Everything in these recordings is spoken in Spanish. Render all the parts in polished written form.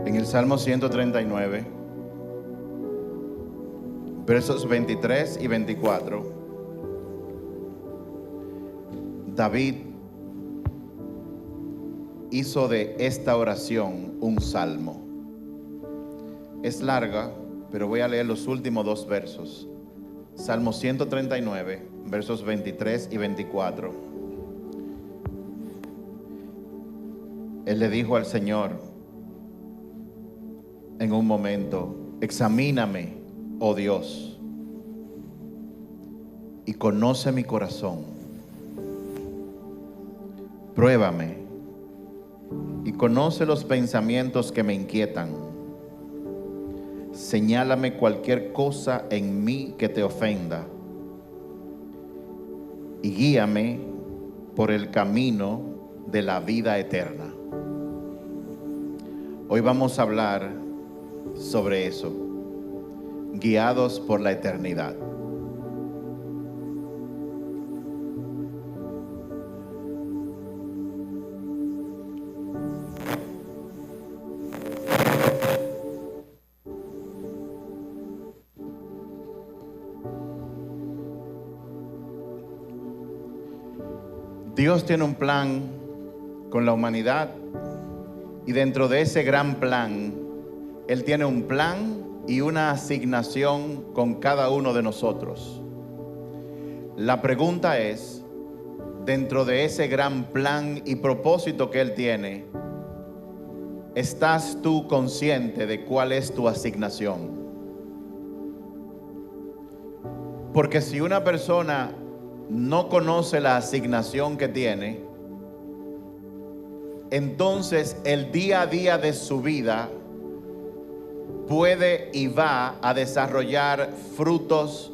En el Salmo 139, versos 23 y 24, David hizo de esta oración un salmo. Es larga, pero voy a leer los últimos dos versos. Salmo 139, versos 23 y 24. Él le dijo al Señor en un momento: examíname, oh Dios, y conoce mi corazón. Pruébame y conoce los pensamientos que me inquietan. Señálame cualquier cosa en mí que te ofenda y guíame por el camino de la vida eterna. Hoy vamos a hablar sobre eso, guiados por la eternidad. Dios tiene un plan con la humanidad, y dentro de ese gran plan, Él tiene un plan y una asignación con cada uno de nosotros. La pregunta es, dentro de ese gran plan y propósito que Él tiene, ¿estás tú consciente de cuál es tu asignación? Porque si una persona no conoce la asignación que tiene, entonces el día a día de su vida puede y va a desarrollar frutos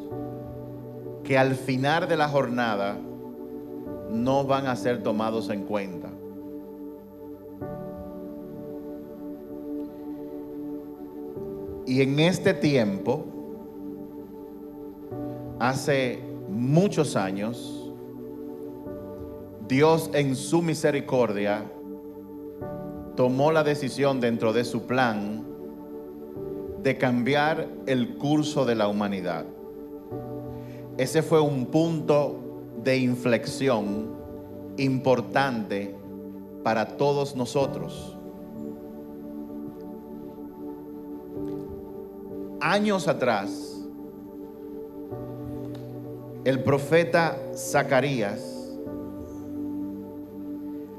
que al final de la jornada no van a ser tomados en cuenta. Y en este tiempo, hace muchos años, Dios en su misericordia tomó la decisión dentro de su plan de cambiar el curso de la humanidad. Ese fue un punto de inflexión importante para todos nosotros. Años atrás, el profeta Zacarías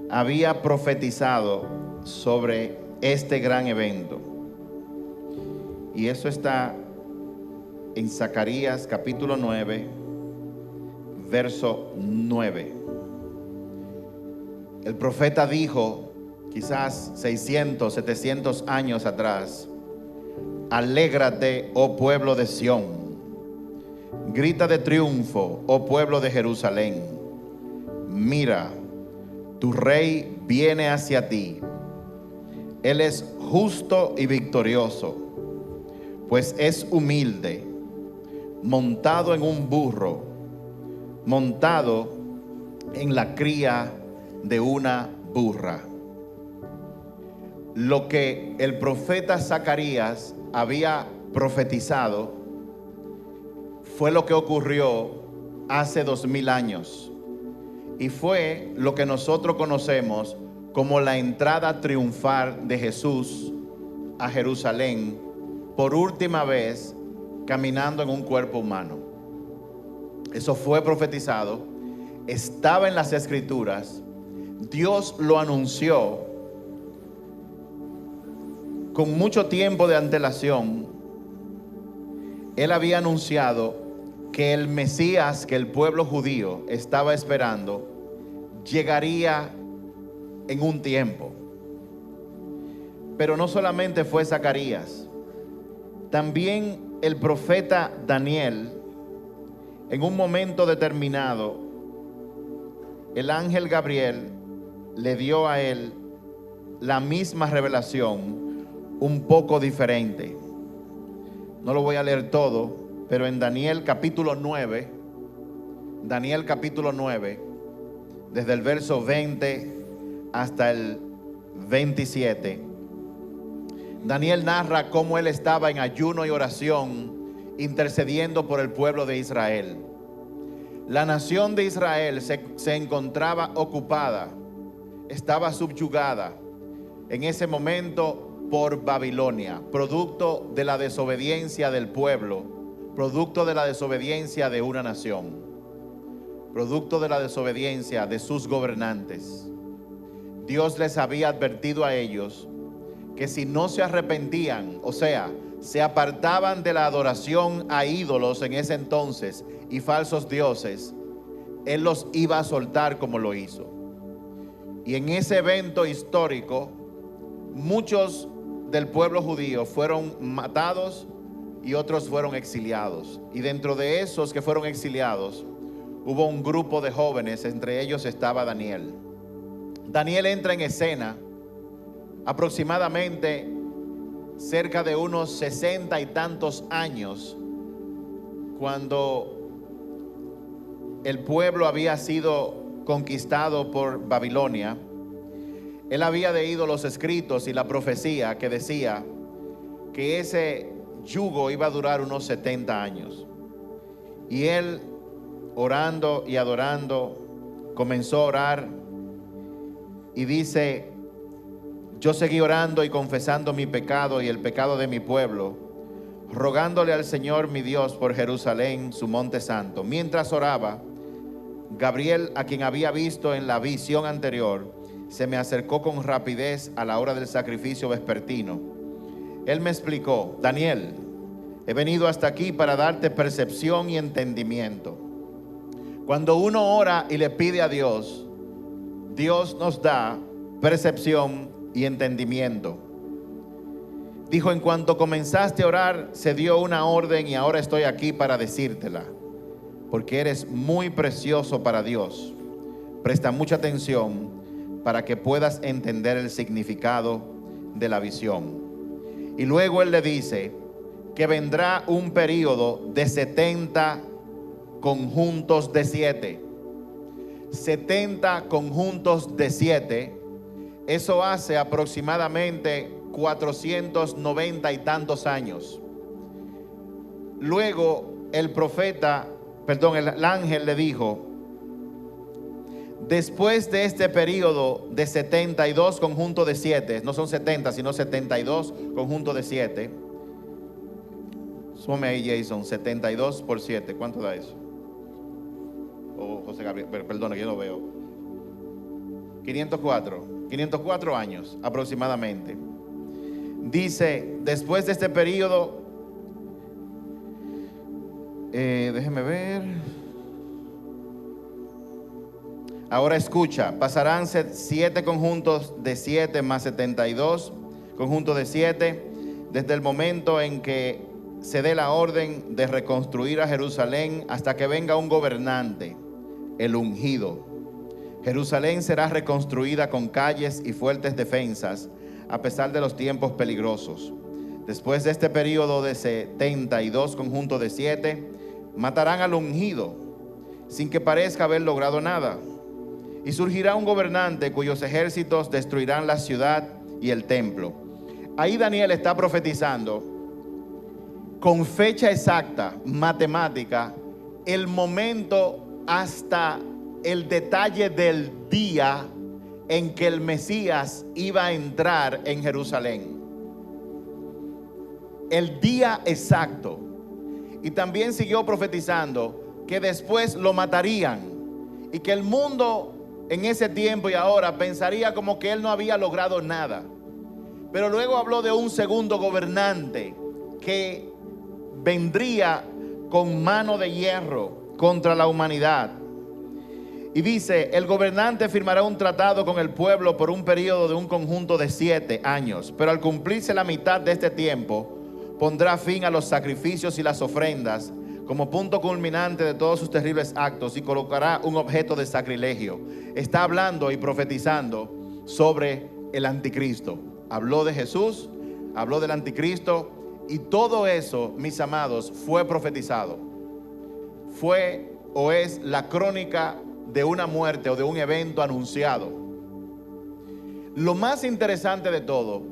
había profetizado sobre este gran evento. Y eso está en Zacarías capítulo 9, verso 9. El profeta dijo, quizás 600, 700 años atrás: alégrate, oh pueblo de Sión, grita de triunfo, oh pueblo de Jerusalén. Mira, tu rey viene hacia ti. Él es justo y victorioso, pues es humilde, montado en un burro, montado en la cría de una burra. Lo que el profeta Zacarías había profetizado fue lo que ocurrió hace 2000 años. Y fue lo que nosotros conocemos como la entrada triunfal de Jesús a Jerusalén por última vez caminando en un cuerpo humano. Eso fue profetizado, estaba en las Escrituras, Dios lo anunció con mucho tiempo de antelación. Él había anunciado que el Mesías que el pueblo judío estaba esperando llegaría en un tiempo. Pero no solamente fue Zacarías, también el profeta Daniel, en un momento determinado, el ángel Gabriel le dio a él la misma revelación, un poco diferente. No lo voy a leer todo, pero en Daniel capítulo 9, desde el verso 20 hasta el 27, Daniel narra cómo él estaba en ayuno y oración intercediendo por el pueblo de Israel. La nación de Israel se encontraba ocupada, estaba subyugada en ese momento por Babilonia, producto de la desobediencia del pueblo, producto de la desobediencia de una nación, producto de la desobediencia de sus gobernantes. Dios les había advertido a ellos que si no se arrepentían, o sea, se apartaban de la adoración a ídolos en ese entonces y falsos dioses, Él los iba a soltar como lo hizo. Y en ese evento histórico, muchos del pueblo judío fueron matados y otros fueron exiliados. Y dentro de esos que fueron exiliados, hubo un grupo de jóvenes, entre ellos estaba Daniel. Daniel entra en escena aproximadamente cerca de unos 60 y tantos años, cuando el pueblo había sido conquistado por Babilonia. Él había leído los escritos y la profecía que decía que ese yugo iba a durar unos 70 años. Y él, orando y adorando, comenzó a orar y dice: yo seguí orando y confesando mi pecado y el pecado de mi pueblo, rogándole al Señor mi Dios por Jerusalén, su monte santo. Mientras oraba, Gabriel, a quien había visto en la visión anterior, se me acercó con rapidez a la hora del sacrificio vespertino. Él me explicó: Daniel, he venido hasta aquí para darte percepción y entendimiento. Cuando uno ora y le pide a Dios, Dios nos da percepción y entendimiento. Dijo: en cuanto comenzaste a orar, se dio una orden y ahora estoy aquí para decírtela, porque eres muy precioso para Dios. Presta mucha atención para que puedas entender el significado de la visión. Y luego él le dice que vendrá un periodo de 70 conjuntos de 7. 70 conjuntos de 7. Eso hace aproximadamente 490 y tantos años. Luego el ángel le dijo: después de este periodo de 72 conjuntos de 7, no son 70 sino 72 conjuntos de 7. Súmame ahí, Jason, 72 por 7, ¿cuánto da eso? Oh, José Gabriel, perdona, yo no veo. 504 años aproximadamente. Dice: después de este periodo, déjeme ver. Ahora escucha: pasarán 7 conjuntos de 7 más 72 conjuntos de 7, desde el momento en que se dé la orden de reconstruir a Jerusalén hasta que venga un gobernante, el ungido. Jerusalén será reconstruida con calles y fuertes defensas, a pesar de los tiempos peligrosos. Después de este periodo de 72 conjuntos de 7, matarán al ungido, sin que parezca haber logrado nada. Y surgirá un gobernante cuyos ejércitos destruirán la ciudad y el templo. Ahí Daniel está profetizando con fecha exacta, matemática, el momento hasta el detalle del día en que el Mesías iba a entrar en Jerusalén. El día exacto. Y también siguió profetizando que después lo matarían y que el mundo en ese tiempo y ahora pensaría como que él no había logrado nada. Pero luego habló de un segundo gobernante que vendría con mano de hierro contra la humanidad. Y dice: el gobernante firmará un tratado con el pueblo por un periodo de un conjunto de 7 años, pero al cumplirse la mitad de este tiempo, pondrá fin a los sacrificios y las ofrendas como punto culminante de todos sus terribles actos y colocará un objeto de sacrilegio. Está hablando y profetizando sobre el anticristo. Habló de Jesús, habló del anticristo, y todo eso, mis amados, fue profetizado. Fue o es la crónica de una muerte o de un evento anunciado. Lo más interesante de todo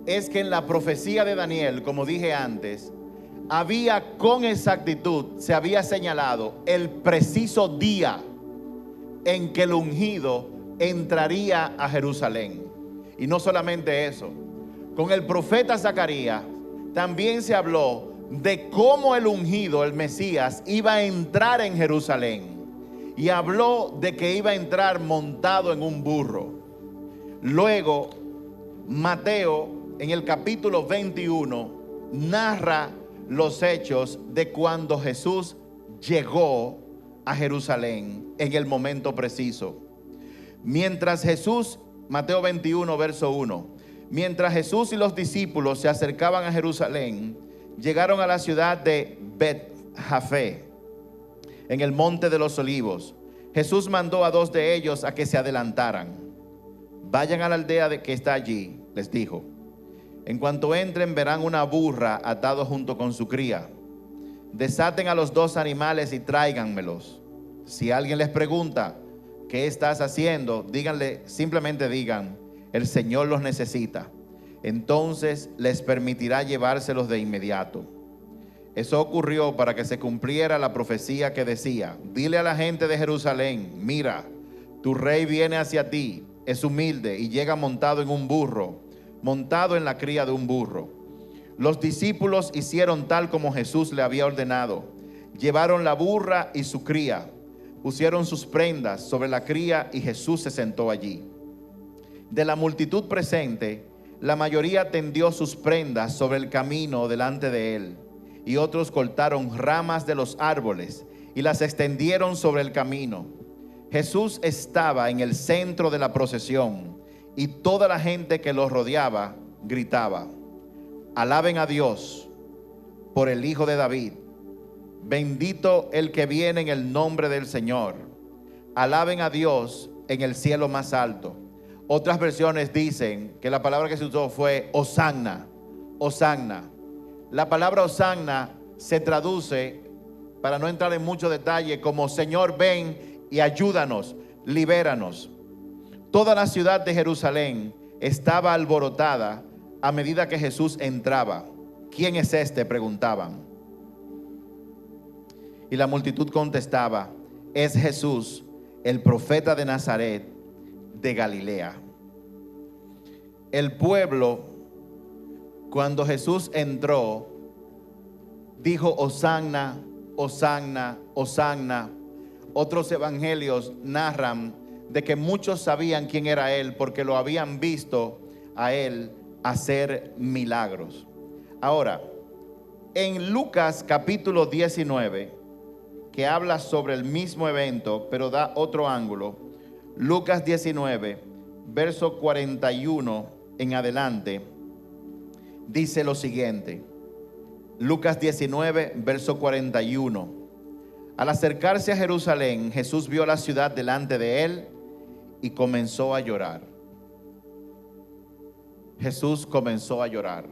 es que en la profecía de Daniel, como dije antes, había con exactitud, se había señalado el preciso día en que el ungido entraría a Jerusalén. Y no solamente eso, con el profeta Zacarías también se habló de cómo el ungido, el Mesías, iba a entrar en Jerusalén. Y habló de que iba a entrar montado en un burro. Luego, Mateo, en el capítulo 21, narra los hechos de cuando Jesús llegó a Jerusalén en el momento preciso. Mientras Jesús, Mateo 21, verso 1, mientras Jesús y los discípulos se acercaban a Jerusalén, llegaron a la ciudad de Bet-Jafé, en el monte de los olivos. Jesús mandó a 2 de ellos a que se adelantaran. Vayan a la aldea que está allí, les dijo. En cuanto entren, verán una burra atada junto con su cría. Desaten a los 2 animales y tráiganmelos. Si alguien les pregunta, ¿qué estás haciendo?, díganle, simplemente digan, el Señor los necesita. Entonces les permitirá llevárselos de inmediato. Eso ocurrió para que se cumpliera la profecía que decía: dile a la gente de Jerusalén, mira, tu rey viene hacia ti, es humilde y llega montado en un burro, montado en la cría de un burro. Los discípulos hicieron tal como Jesús le había ordenado. Llevaron la burra y su cría, pusieron sus prendas sobre la cría y Jesús se sentó allí. De la multitud presente, la mayoría tendió sus prendas sobre el camino delante de él, y otros cortaron ramas de los árboles y las extendieron sobre el camino. Jesús estaba en el centro de la procesión y toda la gente que lo rodeaba gritaba: alaben a Dios por el Hijo de David, bendito el que viene en el nombre del Señor, alaben a Dios en el cielo más alto. Otras versiones dicen que la palabra que se usó fue Hosanna, Hosanna. La palabra Hosanna se traduce, para no entrar en mucho detalle, como Señor, ven y ayúdanos, libéranos. Toda la ciudad de Jerusalén estaba alborotada a medida que Jesús entraba. ¿Quién es este?, preguntaban. Y la multitud contestaba: es Jesús, el profeta de Nazaret de Galilea. El pueblo, cuando Jesús entró, dijo: Hosanna, Hosanna, Hosanna. Otros evangelios narran de que muchos sabían quién era él porque lo habían visto a él hacer milagros. Ahora, en Lucas capítulo 19, que habla sobre el mismo evento, pero da otro ángulo, Lucas 19, verso 41 en adelante, dice lo siguiente. Lucas 19, verso 41. Al acercarse a Jerusalén, Jesús vio la ciudad delante de él y comenzó a llorar. Jesús comenzó a llorar.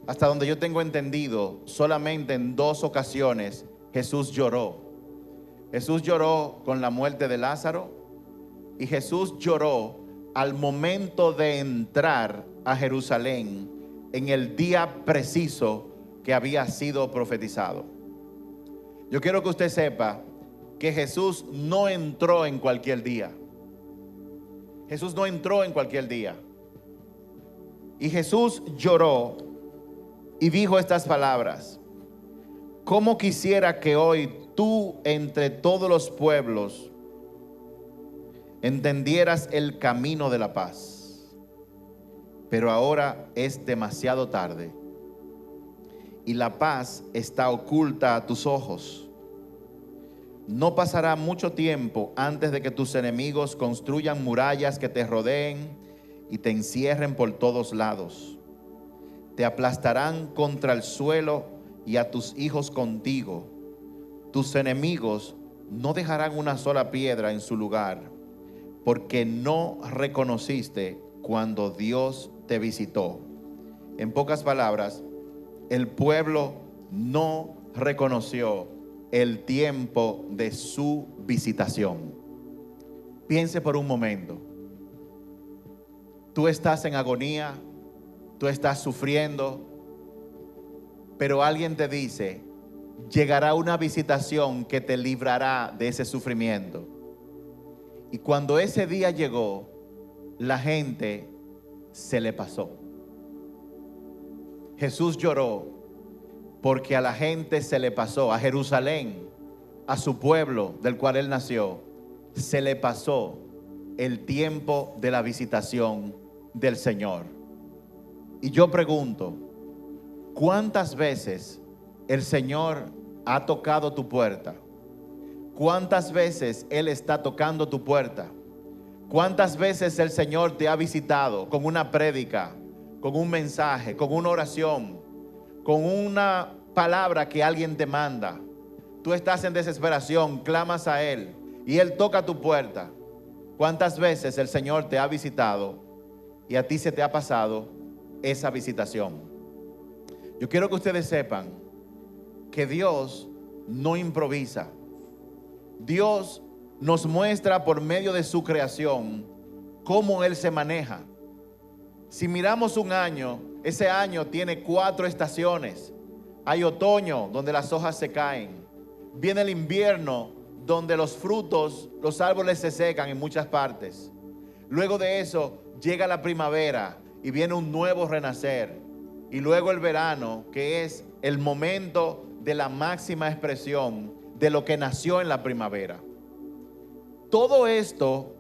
Hasta donde yo tengo entendido, solamente en 2 ocasiones Jesús lloró. Jesús lloró con la muerte de Lázaro y Jesús lloró al momento de entrar a Jerusalén en el día preciso que había sido profetizado. Yo quiero que usted sepa que Jesús no entró en cualquier día. Jesús no entró en cualquier día. Y Jesús lloró y dijo estas palabras: ¿cómo quisiera que hoy tú, entre todos los pueblos, entendieras el camino de la paz? Pero ahora es demasiado tarde y la paz está oculta a tus ojos. No pasará mucho tiempo antes de que tus enemigos construyan murallas que te rodeen y te encierren por todos lados. Te aplastarán contra el suelo y a tus hijos contigo. Tus enemigos no dejarán una sola piedra en su lugar, porque no reconociste cuando Dios te visitó. En pocas palabras, el pueblo no reconoció el tiempo de su visitación. Piense por un momento. Tú estás en agonía, tú estás sufriendo, pero alguien te dice, llegará una visitación que te librará de ese sufrimiento. Y cuando ese día llegó, la gente se le pasó. Jesús lloró porque a la gente se le pasó, a Jerusalén, a su pueblo del cual él nació, se le pasó el tiempo de la visitación del Señor. Y yo pregunto, ¿cuántas veces el Señor ha tocado tu puerta? ¿Cuántas veces Él está tocando tu puerta? ¿Cuántas veces el Señor te ha visitado con una prédica, con un mensaje, con una oración, con una palabra que alguien te manda? Tú estás en desesperación, clamas a Él y Él toca tu puerta. ¿Cuántas veces el Señor te ha visitado y a ti se te ha pasado esa visitación? Yo quiero que ustedes sepan que Dios no improvisa. Dios nos muestra por medio de su creación cómo Él se maneja. Si miramos un año, ese año tiene 4 estaciones. Hay otoño, donde las hojas se caen. Viene el invierno, donde los frutos, los árboles se secan en muchas partes. Luego de eso llega la primavera y viene un nuevo renacer. Y luego el verano, que es el momento de la máxima expresión de lo que nació en la primavera. Todo esto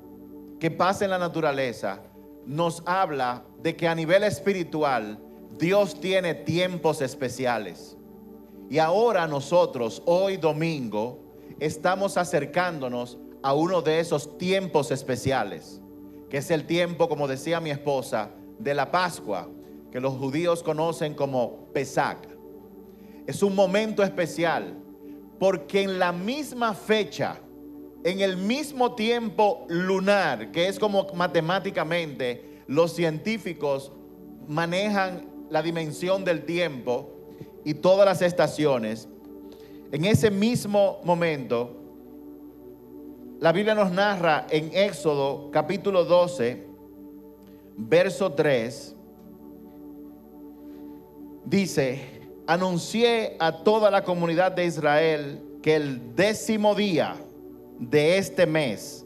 que pasa en la naturaleza nos habla de que a nivel espiritual Dios tiene tiempos especiales. Y ahora nosotros, hoy domingo, estamos acercándonos a uno de esos tiempos especiales, que es el tiempo, como decía mi esposa, de la Pascua, que los judíos conocen como Pesach. Es un momento especial porque en la misma fecha, en el mismo tiempo lunar, que es como matemáticamente los científicos manejan la dimensión del tiempo y todas las estaciones, en ese mismo momento, la Biblia nos narra en Éxodo capítulo 12, verso 3, dice: anuncié a toda la comunidad de Israel que el 10º día de este mes,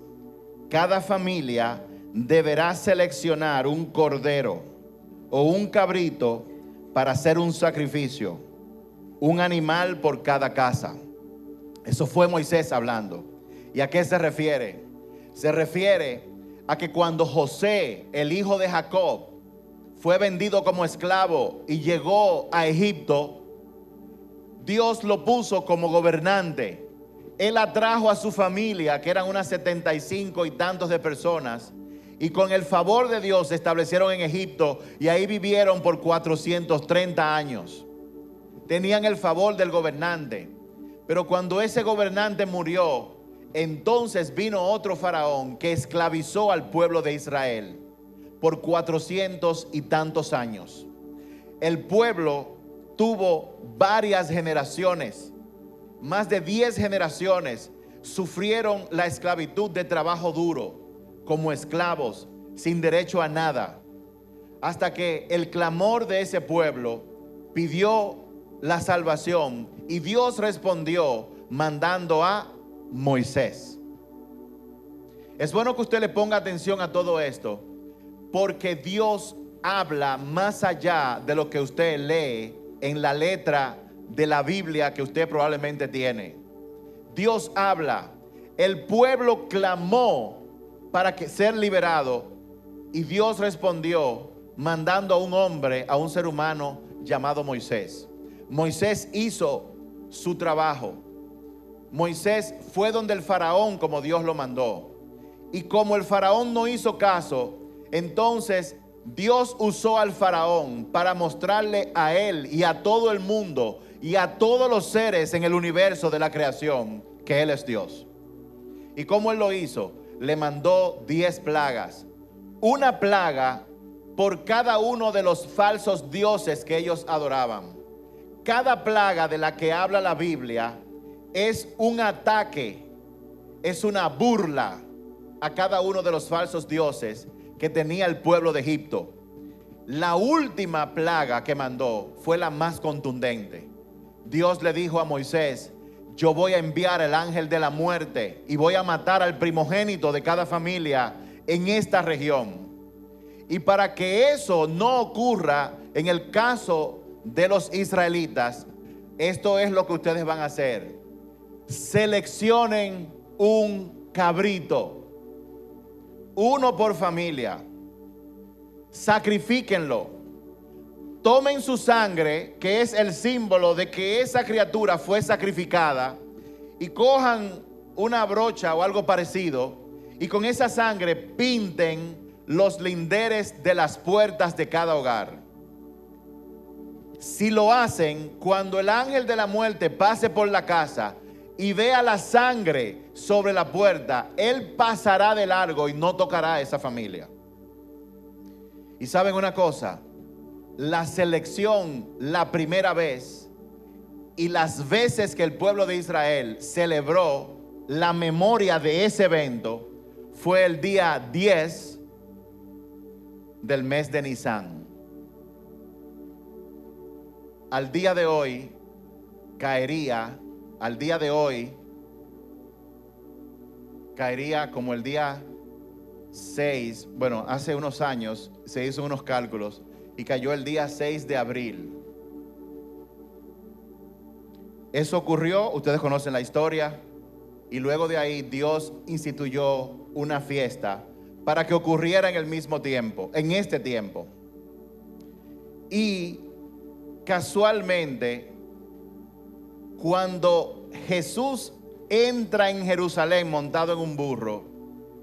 cada familia deberá seleccionar un cordero o un cabrito para hacer un sacrificio, un animal por cada casa. Eso fue Moisés hablando. ¿Y a qué se refiere? Se refiere a que cuando José, el hijo de Jacob, fue vendido como esclavo y llegó a Egipto, Dios lo puso como gobernante. Él atrajo a su familia, que eran unas 75 y tantos de personas, y con el favor de Dios se establecieron en Egipto y ahí vivieron por 430 años. Tenían el favor del gobernante. Pero cuando ese gobernante murió, entonces vino otro faraón que esclavizó al pueblo de Israel por 400 y tantos años. El pueblo tuvo varias generaciones, más de 10 generaciones sufrieron la esclavitud de trabajo duro, como esclavos, sin derecho a nada, hasta que el clamor de ese pueblo pidió la salvación y Dios respondió mandando a Moisés. Es bueno que usted le ponga atención a todo esto, porque Dios habla más allá de lo que usted lee en la letra de la Biblia que usted probablemente tiene. Dios habla. El pueblo clamó para ser liberado y Dios respondió mandando a un hombre, a un ser humano llamado Moisés. Moisés hizo su trabajo. Moisés fue donde el faraón como Dios lo mandó. Y como el faraón no hizo caso, entonces Dios usó al faraón para mostrarle a él y a todo el mundo y a todos los seres en el universo de la creación que Él es Dios. ¿Y cómo Él lo hizo? Le mandó 10 plagas. Una plaga por cada uno de los falsos dioses que ellos adoraban. Cada plaga de la que habla la Biblia es un ataque, es una burla a cada uno de los falsos dioses que tenía el pueblo de Egipto. La última plaga que mandó fue la más contundente. Dios le dijo a Moisés: yo voy a enviar el ángel de la muerte y voy a matar al primogénito de cada familia en esta región. Y para que eso no ocurra en el caso de los israelitas, esto es lo que ustedes van a hacer: seleccionen un cabrito, uno por familia, sacrifíquenlo, tomen su sangre, que es el símbolo de que esa criatura fue sacrificada, y cojan una brocha o algo parecido, y con esa sangre pinten los linderes de las puertas de cada hogar. Si lo hacen, cuando el ángel de la muerte pase por la casa y vea la sangre sobre la puerta, él pasará de largo y no tocará a esa familia. Y saben una cosa, la selección la primera vez y las veces que el pueblo de Israel celebró la memoria de ese evento fue el día 10 del mes de Nisan. Al día de hoy caería como el día 6. Bueno, hace unos años se hizo unos cálculos y cayó el día 6 de abril. Eso ocurrió, ustedes conocen la historia, y luego de ahí Dios instituyó una fiesta para que ocurriera en el mismo tiempo, en este tiempo. Y casualmente, cuando Jesús entra en Jerusalén montado en un burro,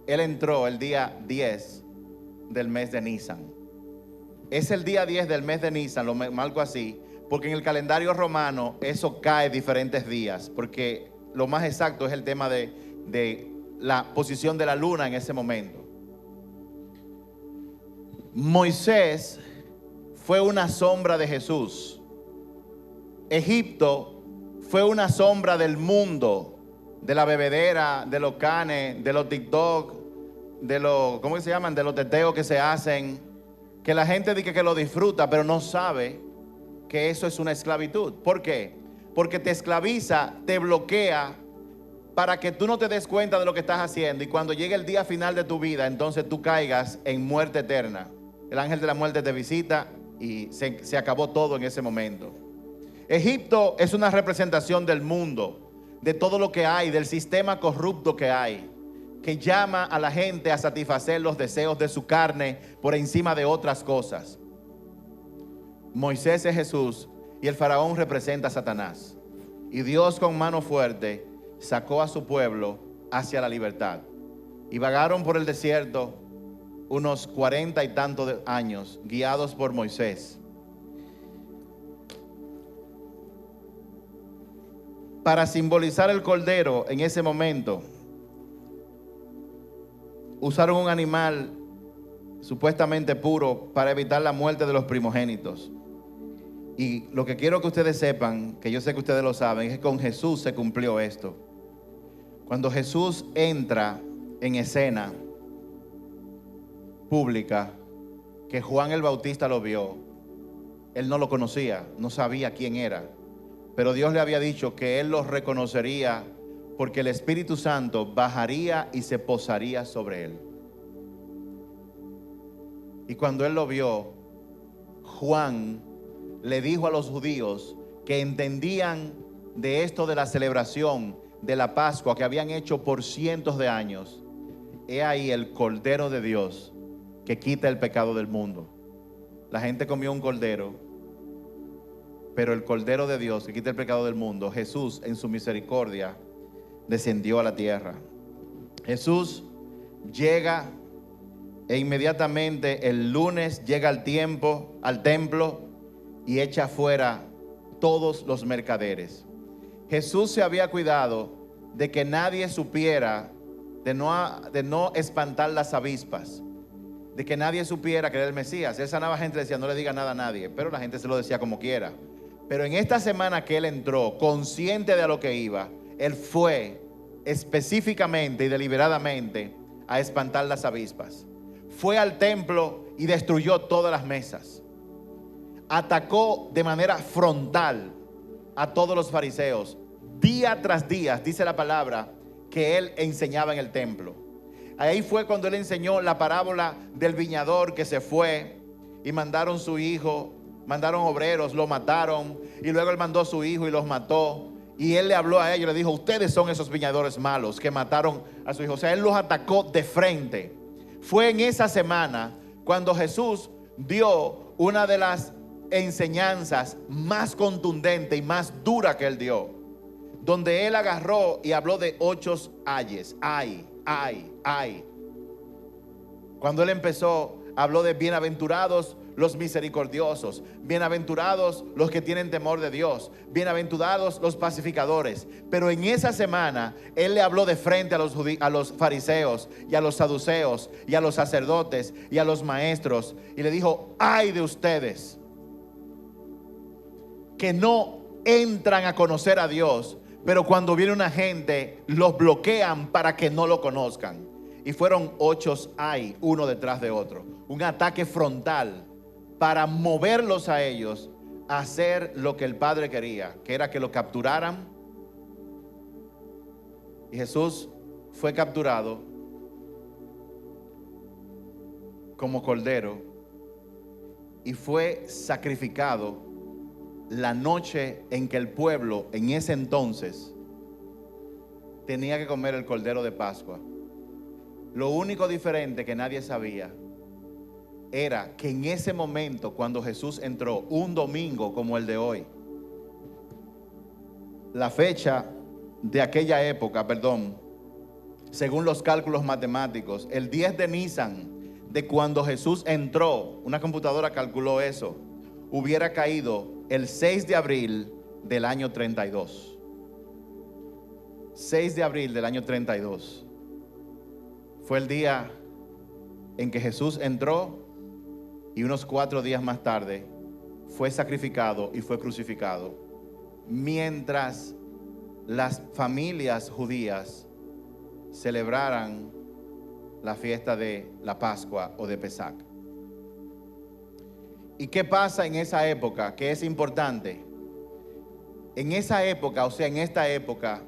él entró el día 10 del mes de Nisan. Es el día 10 del mes de Nisan, lo marco así, porque en el calendario romano eso cae diferentes días, porque lo más exacto es el tema de la posición de la luna en ese momento. Moisés fue una sombra de Jesús. Egipto fue una sombra del mundo, de la bebedera, de los canes, de los TikTok, de los, ¿cómo se llaman? De los teteos que se hacen, que la gente dice que lo disfruta, pero no sabe que eso es una esclavitud. ¿Por qué? Porque te esclaviza, te bloquea para que tú no te des cuenta de lo que estás haciendo, y cuando llegue el día final de tu vida, entonces tú caigas en muerte eterna. El ángel de la muerte te visita y se acabó todo en ese momento. Egipto es una representación del mundo, de todo lo que hay, del sistema corrupto que hay, que llama a la gente a satisfacer los deseos de su carne por encima de otras cosas. Moisés es Jesús y el faraón representa a Satanás. Y Dios con mano fuerte sacó a su pueblo hacia la libertad. Y vagaron por el desierto unos 40 y tantos años, guiados por Moisés. Para simbolizar el cordero en ese momento, usaron un animal supuestamente puro para evitar la muerte de los primogénitos. Y lo que quiero que ustedes sepan, que yo sé que ustedes lo saben, es que con Jesús se cumplió esto. Cuando Jesús entra en escena pública, que Juan el Bautista lo vio, él no lo conocía, no sabía quién era, pero Dios le había dicho que él lo reconocería porque el Espíritu Santo bajaría y se posaría sobre él. Y cuando él lo vio, Juan le dijo a los judíos que entendían de esto de la celebración de la Pascua que habían hecho por cientos de años: he ahí el Cordero de Dios que quita el pecado del mundo. La gente comió un cordero, pero el Cordero de Dios que quita el pecado del mundo, Jesús en su misericordia descendió a la tierra. Jesús llega e inmediatamente el lunes llega al templo y echa fuera todos los mercaderes. Jesús se había cuidado de que nadie supiera, de no espantar las avispas, de que nadie supiera que era el Mesías. Él sanaba gente, decía: no le diga nada a nadie, pero la gente se lo decía como quiera. Pero en esta semana que él entró, consciente de a lo que iba, él fue específicamente y deliberadamente a espantar las avispas. fue al templo y destruyó todas las mesas. Atacó de manera frontal a todos los fariseos. Día tras día, dice la palabra, que él enseñaba en el templo. Ahí fue cuando él enseñó la parábola del viñador que se fue y mandaron su hijo, mandaron obreros, lo mataron, y luego él mandó a su hijo y los mató. Y él le habló a ellos, le dijo: ustedes son esos viñadores malos que mataron a su hijo. O sea, él los atacó de frente. Fue en esa semana cuando Jesús dio una de las enseñanzas más contundentes y más dura que él dio, donde él agarró y habló de 8 ayes. Ay. Cuando él empezó, habló de bienaventurados los misericordiosos, bienaventurados los que tienen temor de Dios, bienaventurados los pacificadores. Pero en esa semana él le habló de frente a los fariseos y a los saduceos y a los sacerdotes y a los maestros, y le dijo: ay de ustedes que no entran a conocer a Dios, pero cuando viene una gente los bloquean para que no lo conozcan. Y fueron 8 ay, uno detrás de otro, un ataque frontal para moverlos a ellos a hacer lo que el Padre quería, que era que lo capturaran. Y Jesús fue capturado como cordero y fue sacrificado la noche en que el pueblo en ese entonces tenía que comer el cordero de Pascua. Lo único diferente que nadie sabía era que en ese momento, cuando Jesús entró, un domingo como el de hoy, la fecha de aquella época, según los cálculos matemáticos, el 10 de Nisan, de cuando Jesús entró, una computadora calculó eso, hubiera caído el 6 de abril del año 32. 6 de abril del año 32. Fue el día en que Jesús entró, y unos 4 días más tarde fue sacrificado y fue crucificado. Mientras las familias judías celebraran la fiesta de la Pascua o de Pesach. ¿Y qué pasa en esa época? Que es importante. En esa época, o sea, en esta época,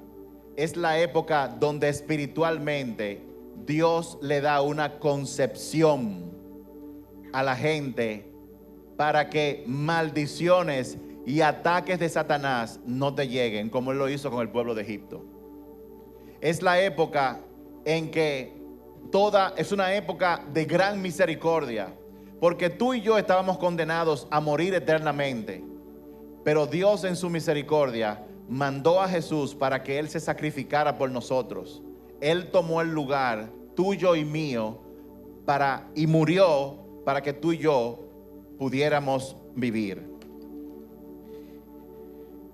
es la época donde espiritualmente Dios le da una concepción a la gente para que maldiciones y ataques de Satanás no te lleguen, como él lo hizo con el pueblo de Egipto. Es la época en que es una época de gran misericordia, porque tú y yo estábamos condenados a morir eternamente, pero Dios en su misericordia mandó a Jesús para que Él se sacrificara por nosotros. Él tomó el lugar tuyo y mío y murió para que tú y yo pudiéramos vivir.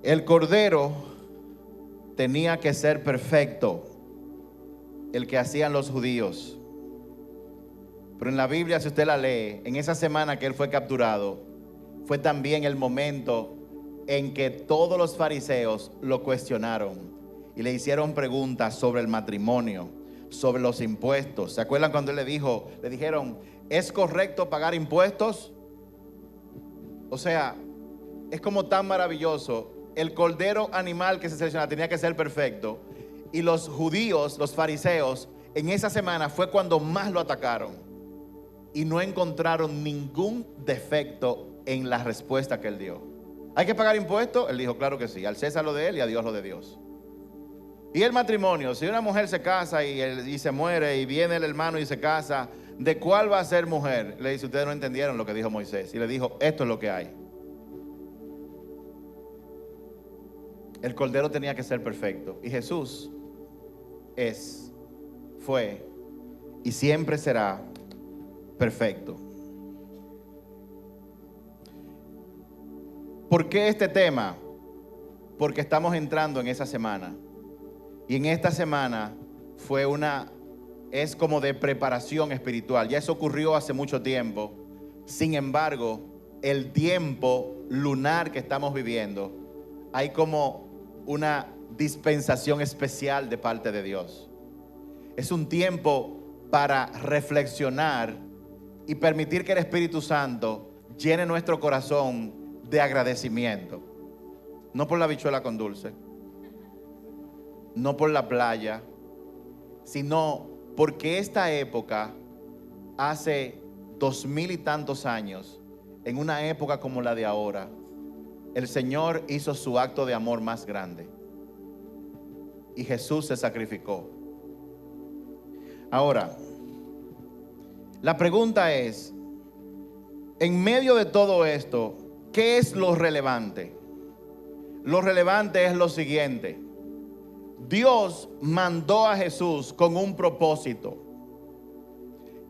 El cordero tenía que ser perfecto, el que hacían los judíos. Pero en la Biblia, si usted la lee, en esa semana que él fue capturado, fue también el momento en que todos los fariseos lo cuestionaron y le hicieron preguntas sobre el matrimonio, sobre los impuestos. ¿Se acuerdan cuando él le dijeron: ¿es correcto pagar impuestos? O sea, es como tan maravilloso. El cordero animal que se seleccionaba tenía que ser perfecto, y los judíos, los fariseos, en esa semana fue cuando más lo atacaron y no encontraron ningún defecto en la respuesta que él dio. ¿Hay que pagar impuestos? Él dijo: claro que sí, al César lo de él y a Dios lo de Dios. Y el matrimonio, si una mujer se casa y se muere y viene el hermano y se casa, ¿de cuál va a ser mujer? Le dice: ustedes no entendieron lo que dijo Moisés. Y le dijo: esto es lo que hay. El cordero tenía que ser perfecto. Y Jesús fue y siempre será perfecto. ¿Por qué este tema? Porque estamos entrando en esa semana. Y en esta semana es como de preparación espiritual. Ya eso ocurrió hace mucho tiempo. Sin embargo, el tiempo lunar que estamos viviendo, hay como una dispensación especial de parte de Dios. Es un tiempo para reflexionar y permitir que el Espíritu Santo llene nuestro corazón de agradecimiento. No por la habichuela con dulce, no por la playa, sino porque esta época, hace 2000 y tantos años, en una época como la de ahora, el Señor hizo su acto de amor más grande y Jesús se sacrificó. Ahora, la pregunta es, en medio de todo esto, ¿qué es lo relevante? Lo relevante es lo siguiente: Dios mandó a Jesús con un propósito.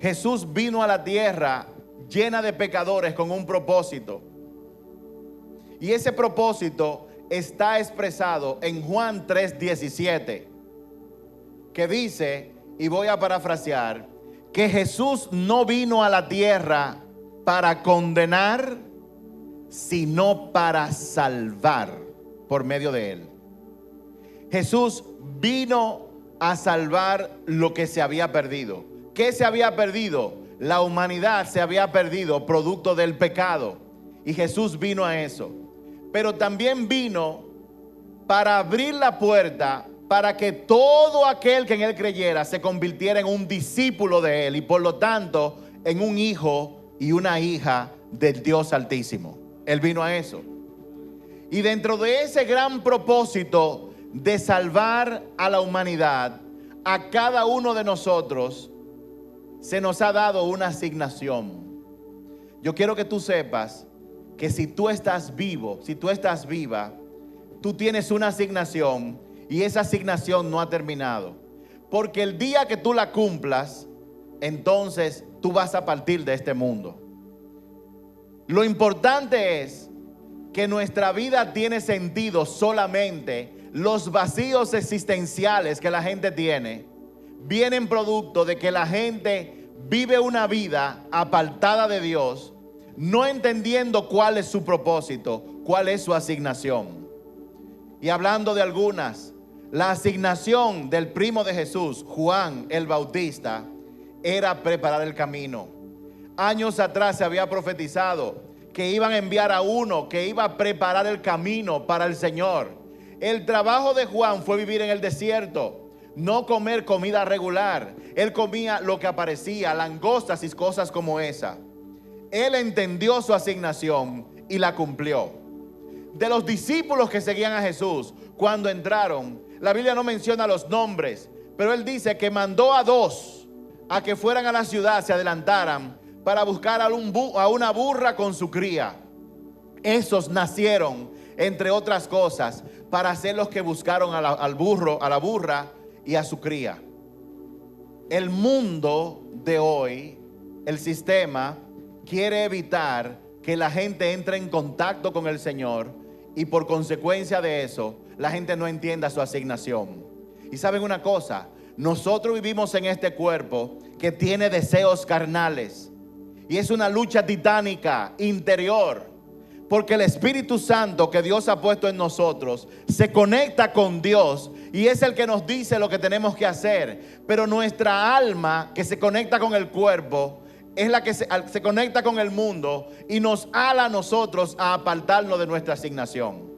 Jesús vino a la tierra llena de pecadores con un propósito. Y ese propósito está expresado en Juan 3:17, que dice, y voy a parafrasear, que Jesús no vino a la tierra para condenar, sino para salvar por medio de él. Jesús vino a salvar lo que se había perdido. ¿Qué se había perdido? La humanidad se había perdido producto del pecado. Y Jesús vino a eso. Pero también vino para abrir la puerta para que todo aquel que en él creyera se convirtiera en un discípulo de él y por lo tanto en un hijo y una hija del Dios Altísimo. Él vino a eso. Y dentro de ese gran propósito de salvar a la humanidad, a cada uno de nosotros se nos ha dado una asignación. Yo quiero que tú sepas que si tú estás vivo, si tú estás viva, tú tienes una asignación y esa asignación no ha terminado. Porque el día que tú la cumplas, entonces tú vas a partir de este mundo. Lo importante es que nuestra vida tiene sentido solamente. Los vacíos existenciales que la gente tiene vienen producto de que la gente vive una vida apartada de Dios, no entendiendo cuál es su propósito, cuál es su asignación. Y hablando de algunas, la asignación del primo de Jesús, Juan el Bautista, era preparar el camino. Años atrás se había profetizado que iban a enviar a uno que iba a preparar el camino para el Señor. El trabajo de Juan fue vivir en el desierto, no comer comida regular. Él comía lo que aparecía, langostas y cosas como esa. Él entendió su asignación y la cumplió. De los discípulos que seguían a Jesús, cuando entraron, la Biblia no menciona los nombres, pero él dice que mandó a 2 a que fueran a la ciudad, se adelantaran para buscar a una burra con su cría. Esos nacieron, entre otras cosas, para ser los que buscaron al burro, a la burra y a su cría. El mundo de hoy, el sistema, quiere evitar que la gente entre en contacto con el Señor y por consecuencia de eso, la gente no entienda su asignación. Y saben una cosa, nosotros vivimos en este cuerpo que tiene deseos carnales. Y es una lucha titánica interior, porque el Espíritu Santo que Dios ha puesto en nosotros se conecta con Dios y es el que nos dice lo que tenemos que hacer. Pero nuestra alma, que se conecta con el cuerpo, es la que se conecta con el mundo y nos ala a nosotros a apartarnos de nuestra asignación.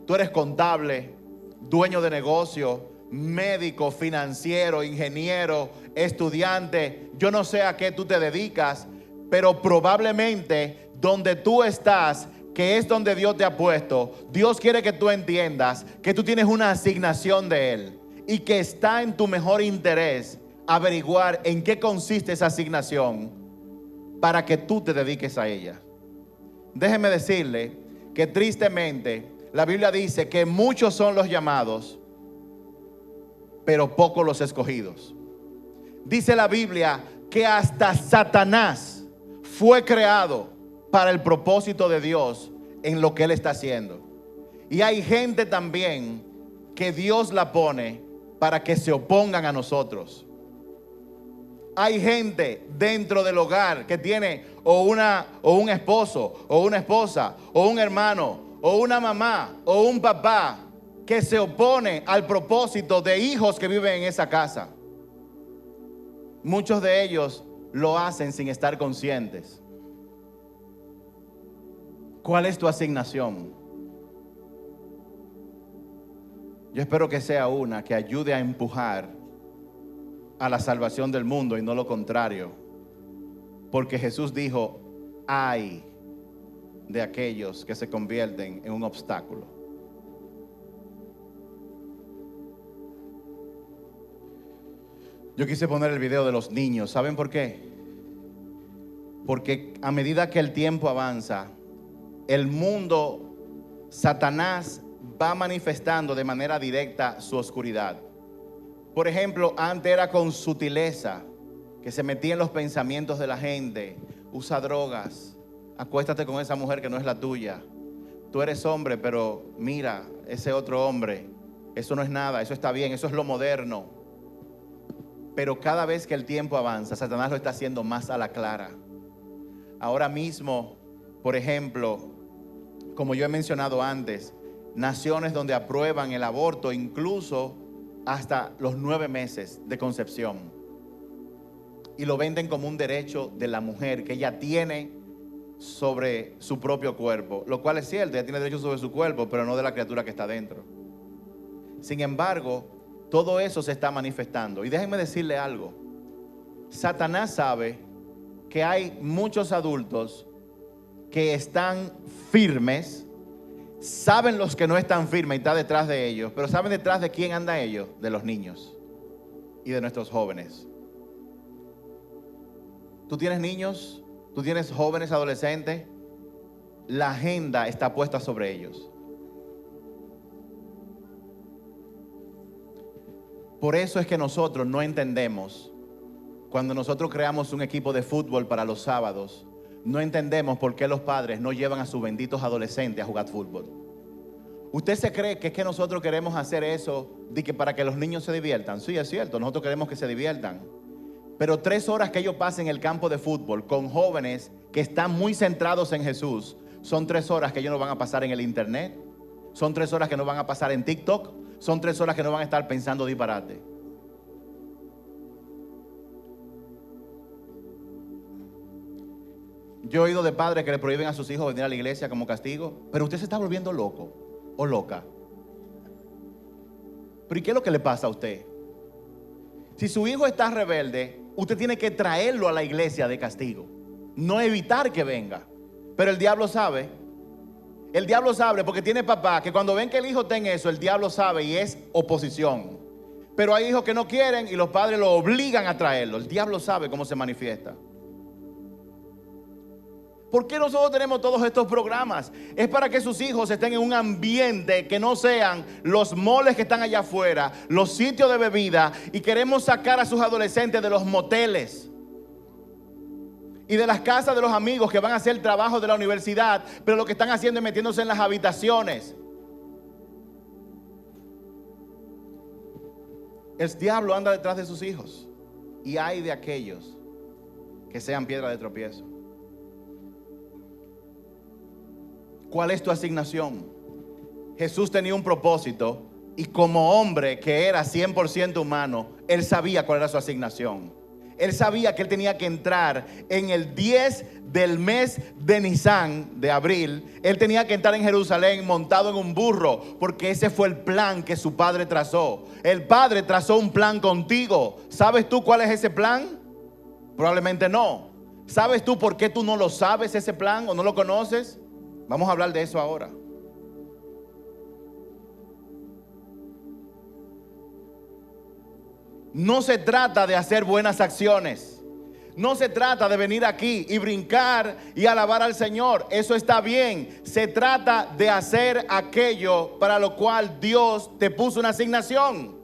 Tú eres contable, dueño de negocio, médico, financiero, ingeniero, estudiante. Yo no sé a qué tú te dedicas, pero probablemente donde tú estás, que es donde Dios te ha puesto, Dios quiere que tú entiendas que tú tienes una asignación de Él y que está en tu mejor interés averiguar en qué consiste esa asignación para que tú te dediques a ella. Déjeme decirle que tristemente la Biblia dice que muchos son los llamados, pero pocos los escogidos. Dice la Biblia que hasta Satanás fue creado para el propósito de Dios en lo que Él está haciendo. Y hay gente también que Dios la pone para que se opongan a nosotros. Hay gente dentro del hogar que tiene o un esposo, o una esposa, o un hermano, o una mamá, o un papá que se opone al propósito de hijos que viven en esa casa. Muchos de ellos lo hacen sin estar conscientes. ¿Cuál es tu asignación? Yo espero que sea una que ayude a empujar a la salvación del mundo y no lo contrario. Porque Jesús dijo, ay de aquellos que se convierten en un obstáculo. Yo quise poner el video de los niños. ¿Saben por qué? Porque a medida que el tiempo avanza, el mundo, Satanás, va manifestando de manera directa su oscuridad. Por ejemplo, antes era con sutileza, que se metía en los pensamientos de la gente. Usa drogas, acuéstate con esa mujer que no es la tuya. Tú eres hombre, pero mira, ese otro hombre, eso no es nada, eso está bien, eso es lo moderno. Pero cada vez que el tiempo avanza, Satanás lo está haciendo más a la clara. Ahora mismo, por ejemplo, como yo he mencionado antes, naciones donde aprueban el aborto incluso hasta los 9 meses de concepción, y lo venden como un derecho de la mujer que ella tiene sobre su propio cuerpo, lo cual es cierto, ella tiene derecho sobre su cuerpo, pero no de la criatura que está dentro. Sin embargo, todo eso se está manifestando. Y déjenme decirle algo, Satanás sabe que hay muchos adultos que están firmes. Saben los que no están firmes y está detrás de ellos, pero ¿saben detrás de quién anda ellos? De los niños y de nuestros jóvenes. ¿Tú tienes niños? ¿Tú tienes jóvenes, adolescentes? La agenda está puesta sobre ellos. Por eso es que nosotros no entendemos, cuando nosotros creamos un equipo de fútbol para los sábados, no entendemos por qué los padres no llevan a sus benditos adolescentes a jugar fútbol. ¿Usted se cree que es que nosotros queremos hacer eso de que para que los niños se diviertan? Sí, es cierto, nosotros queremos que se diviertan. Pero 3 horas que ellos pasen en el campo de fútbol con jóvenes que están muy centrados en Jesús, son 3 horas que ellos no van a pasar en el internet, son 3 horas que no van a pasar en TikTok, son 3 horas que no van a estar pensando disparate. Yo he oído de padres que le prohíben a sus hijos venir a la iglesia como castigo. Pero usted se está volviendo loco o loca. ¿Pero y qué es lo que le pasa a usted? Si su hijo está rebelde, usted tiene que traerlo a la iglesia de castigo, no evitar que venga. Pero el diablo sabe. El diablo sabe porque tiene papá que cuando ven que el hijo está en eso, el diablo sabe y es oposición. Pero hay hijos que no quieren y los padres lo obligan a traerlo. El diablo sabe cómo se manifiesta. ¿Por qué nosotros tenemos todos estos programas? Es para que sus hijos estén en un ambiente que no sean los moles que están allá afuera, los sitios de bebida, y queremos sacar a sus adolescentes de los moteles y de las casas de los amigos que van a hacer el trabajo de la universidad, pero lo que están haciendo es metiéndose en las habitaciones. El diablo anda detrás de sus hijos y hay de aquellos que sean piedra de tropiezo. ¿Cuál es tu asignación? Jesús tenía un propósito y como hombre que era 100% humano, Él sabía cuál era su asignación. Él sabía que Él tenía que entrar en el 10 del mes de Nisan, de abril. Él tenía que entrar en Jerusalén montado en un burro, porque ese fue el plan que su padre trazó. El padre trazó un plan contigo. ¿Sabes tú cuál es ese plan? Probablemente no. ¿Sabes tú por qué tú no lo sabes ese plan o no lo conoces? Vamos a hablar de eso ahora. No se trata de hacer buenas acciones. No se trata de venir aquí y brincar y alabar al Señor. Eso está bien. Se trata de hacer aquello para lo cual Dios te puso una asignación.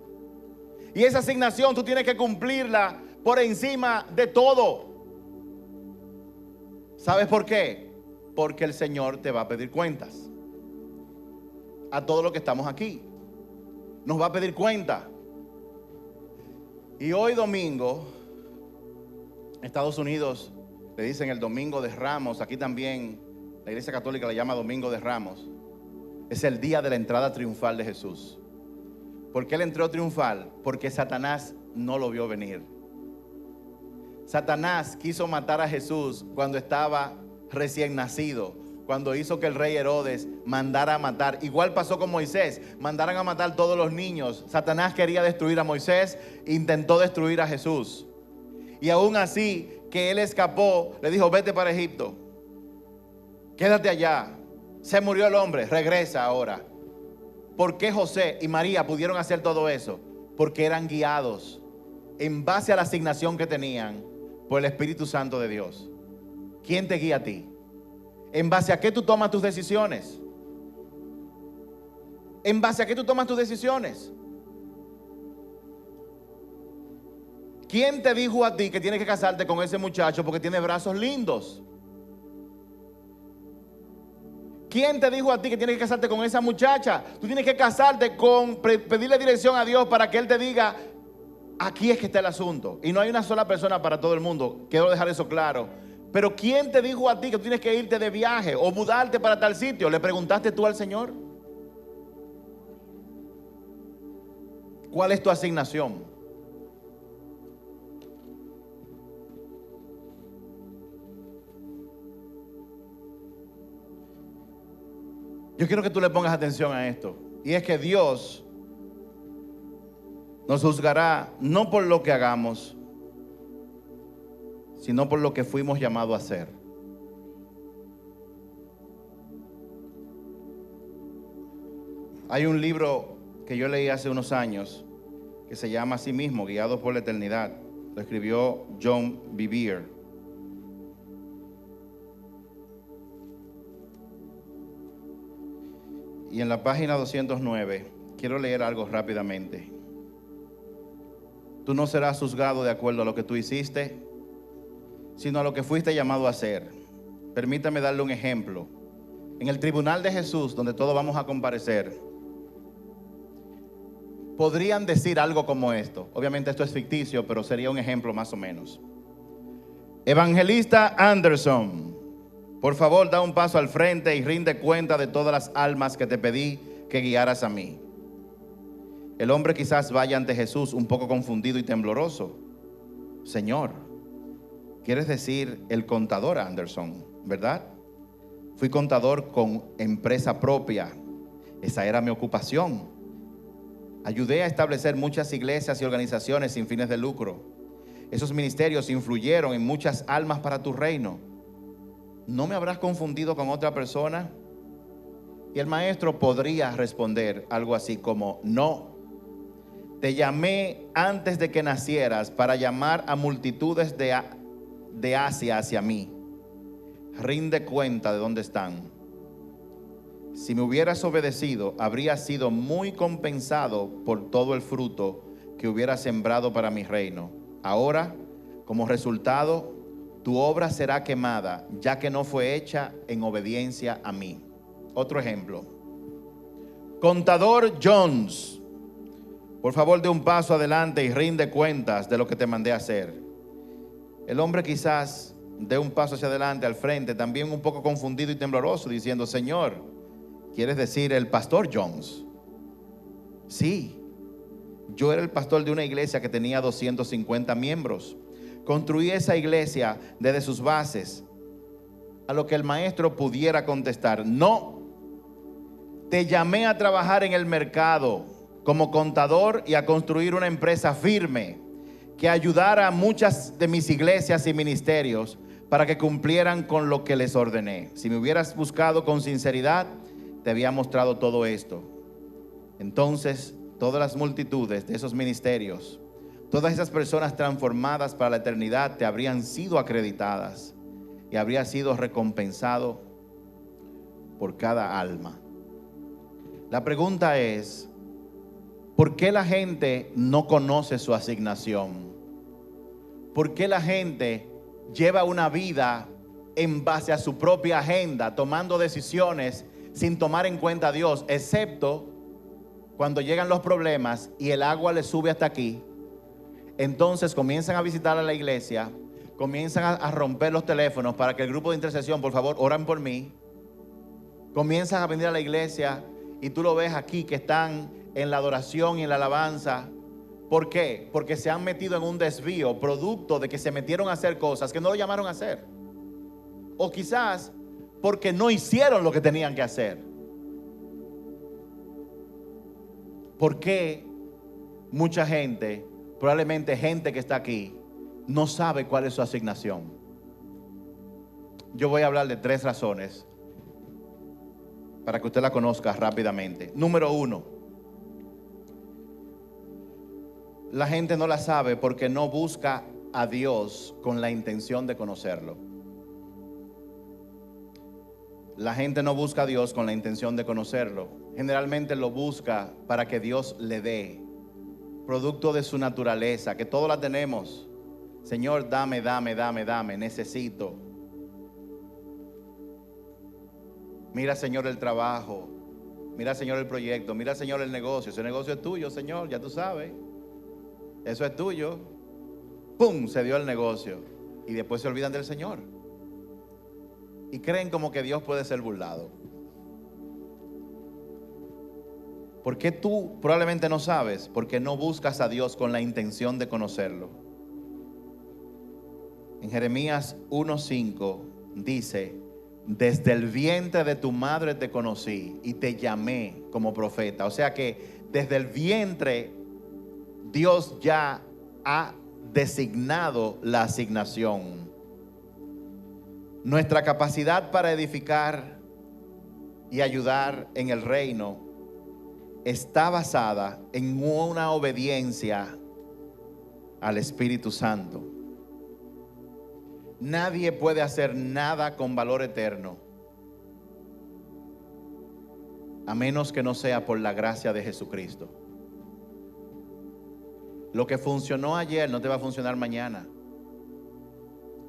Y esa asignación tú tienes que cumplirla por encima de todo. ¿Sabes por qué? Porque el Señor te va a pedir cuentas. A todos los que estamos aquí nos va a pedir cuenta. Y hoy domingo, en Estados Unidos le dicen el Domingo de Ramos. Aquí también la Iglesia Católica le llama Domingo de Ramos. Es el día de la entrada triunfal de Jesús. ¿Por qué Él entró triunfal? Porque Satanás no lo vio venir. Satanás quiso matar a Jesús cuando estaba recién nacido, cuando hizo que el rey Herodes mandara a matar. Igual pasó con Moisés, mandaran a matar todos los niños. Satanás quería destruir a Moisés, intentó destruir a Jesús. Y aún así, que él escapó, le dijo: vete para Egipto, quédate allá. Se murió el hombre, regresa ahora. ¿Por qué José y María pudieron hacer todo eso? Porque eran guiados en base a la asignación que tenían por el Espíritu Santo de Dios. ¿Quién te guía a ti? ¿En base a qué tú tomas tus decisiones? ¿En base a qué tú tomas tus decisiones? ¿Quién te dijo a ti que tienes que casarte con ese muchacho porque tiene brazos lindos? ¿Quién te dijo a ti que tienes que casarte con esa muchacha? Tú tienes que casarte con, pedirle dirección a Dios para que Él te diga: aquí es que está el asunto. Y no hay una sola persona para todo el mundo. Quiero dejar eso claro. Pero ¿quién te dijo a ti que tú tienes que irte de viaje o mudarte para tal sitio? ¿Le preguntaste tú al Señor? ¿Cuál es tu asignación? Yo quiero que tú le pongas atención a esto. Y es que Dios nos juzgará no por lo que hagamos, sino por lo que fuimos llamados a hacer. Hay un libro que yo leí hace unos años que se llama así mismo, Guiados por la Eternidad. Lo escribió John Bevere. Y en la página 209, quiero leer algo rápidamente. Tú no serás juzgado de acuerdo a lo que tú hiciste, sino a lo que fuiste llamado a hacer. Permítame darle un ejemplo. En el tribunal de Jesús, donde todos vamos a comparecer, podrían decir algo como esto. Obviamente esto es ficticio, pero sería un ejemplo más o menos. Evangelista Anderson, por favor, da un paso al frente y rinde cuenta de todas las almas que te pedí que guiaras a mí. El hombre quizás vaya ante Jesús un poco confundido y tembloroso. Señor, quieres decir el contador Anderson, ¿verdad? Fui contador con empresa propia. Esa era mi ocupación. Ayudé a establecer muchas iglesias y organizaciones sin fines de lucro. Esos ministerios influyeron en muchas almas para tu reino. ¿No me habrás confundido con otra persona? Y el maestro podría responder algo así como: no, te llamé antes de que nacieras para llamar a multitudes de Asia hacia mí. Rinde cuenta de dónde están. Si me hubieras obedecido, habría sido muy compensado por todo el fruto que hubiera sembrado para mi reino. Ahora, como resultado, tu obra será quemada, ya que no fue hecha en obediencia a mí. Otro ejemplo. Contador Jones, por favor, dé un paso adelante y rinde cuentas de lo que te mandé a hacer. El hombre quizás dé un paso hacia adelante, al frente, también un poco confundido y tembloroso, diciendo: Señor, ¿quieres decir el pastor Jones? Sí, yo era el pastor de una iglesia que tenía 250 miembros. Construí esa iglesia desde sus bases. A lo que el maestro pudiera contestar: no, te llamé a trabajar en el mercado como contador y a construir una empresa firme que ayudara a muchas de mis iglesias y ministerios para que cumplieran con lo que les ordené. Si me hubieras buscado con sinceridad, te había mostrado todo esto. Entonces, todas las multitudes de esos ministerios, todas esas personas transformadas para la eternidad, te habrían sido acreditadas y habría sido recompensado por cada alma. La pregunta es: ¿por qué la gente no conoce su asignación? ¿Por qué la gente lleva una vida en base a su propia agenda, tomando decisiones sin tomar en cuenta a Dios, excepto cuando llegan los problemas y el agua les sube hasta aquí? Entonces comienzan a visitar a la iglesia, comienzan a romper los teléfonos para que el grupo de intercesión, por favor, oran por mí. Comienzan a venir a la iglesia y tú lo ves aquí que están en la adoración y en la alabanza, ¿Por qué? Porque se han metido en un desvío producto de que se metieron a hacer cosas que no lo llamaron a hacer. O quizás porque no hicieron lo que tenían que hacer. ¿Por qué mucha gente, probablemente gente que está aquí, no sabe cuál es su asignación? Yo voy a hablar de 3 razones para que usted la conozca rápidamente. Número 1, la gente no la sabe porque no busca a Dios con la intención de conocerlo. La gente no busca a Dios con la intención de conocerlo. Generalmente lo busca para que Dios le dé, producto de su naturaleza, que todos la tenemos. Señor, dame, necesito. Mira, Señor, el trabajo. Mira, Señor, el proyecto. Mira, Señor, el negocio. Ese negocio es tuyo, Señor, ya tú sabes. Eso es tuyo. ¡Pum! Se dio el negocio. Y después se olvidan del Señor. Y creen como que Dios puede ser burlado. ¿Por qué tú probablemente no sabes? Porque no buscas a Dios con la intención de conocerlo. En Jeremías 1:5 dice: desde el vientre de tu madre te conocí y te llamé como profeta. O sea que desde el vientre Dios ya ha designado la asignación. Nuestra capacidad para edificar y ayudar en el reino está basada en una obediencia al Espíritu Santo. Nadie puede hacer nada con valor eterno a menos que no sea por la gracia de Jesucristo. Lo que funcionó ayer no te va a funcionar mañana.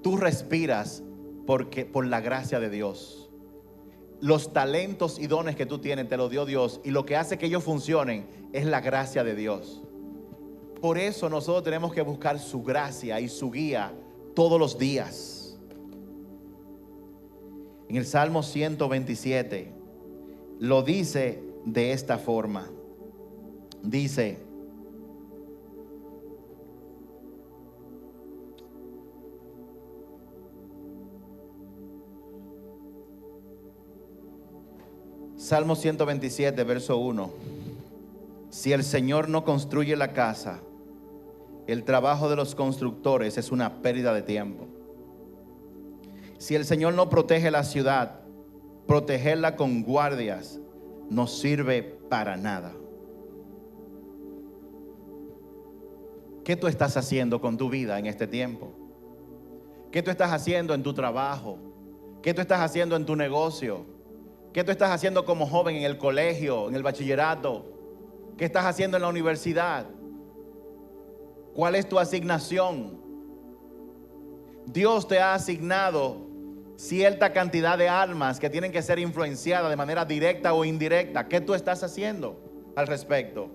Tú respiras por la gracia de Dios. Los talentos y dones que tú tienes te los dio Dios, y lo que hace que ellos funcionen es la gracia de Dios. Por eso nosotros tenemos que buscar su gracia y su guía todos los días. En el Salmo 127 lo dice de esta forma. Dice: Salmo 127, verso 1. Si el Señor no construye la casa, el trabajo de los constructores es una pérdida de tiempo. Si el Señor no protege la ciudad, protegerla con guardias no sirve para nada. ¿Qué tú estás haciendo con tu vida en este tiempo? ¿Qué tú estás haciendo en tu trabajo? ¿Qué tú estás haciendo en tu negocio? ¿Qué tú estás haciendo como joven en el colegio, en el bachillerato? ¿Qué estás haciendo en la universidad? ¿Cuál es tu asignación? Dios te ha asignado cierta cantidad de almas que tienen que ser influenciadas de manera directa o indirecta. ¿Qué tú estás haciendo al respecto?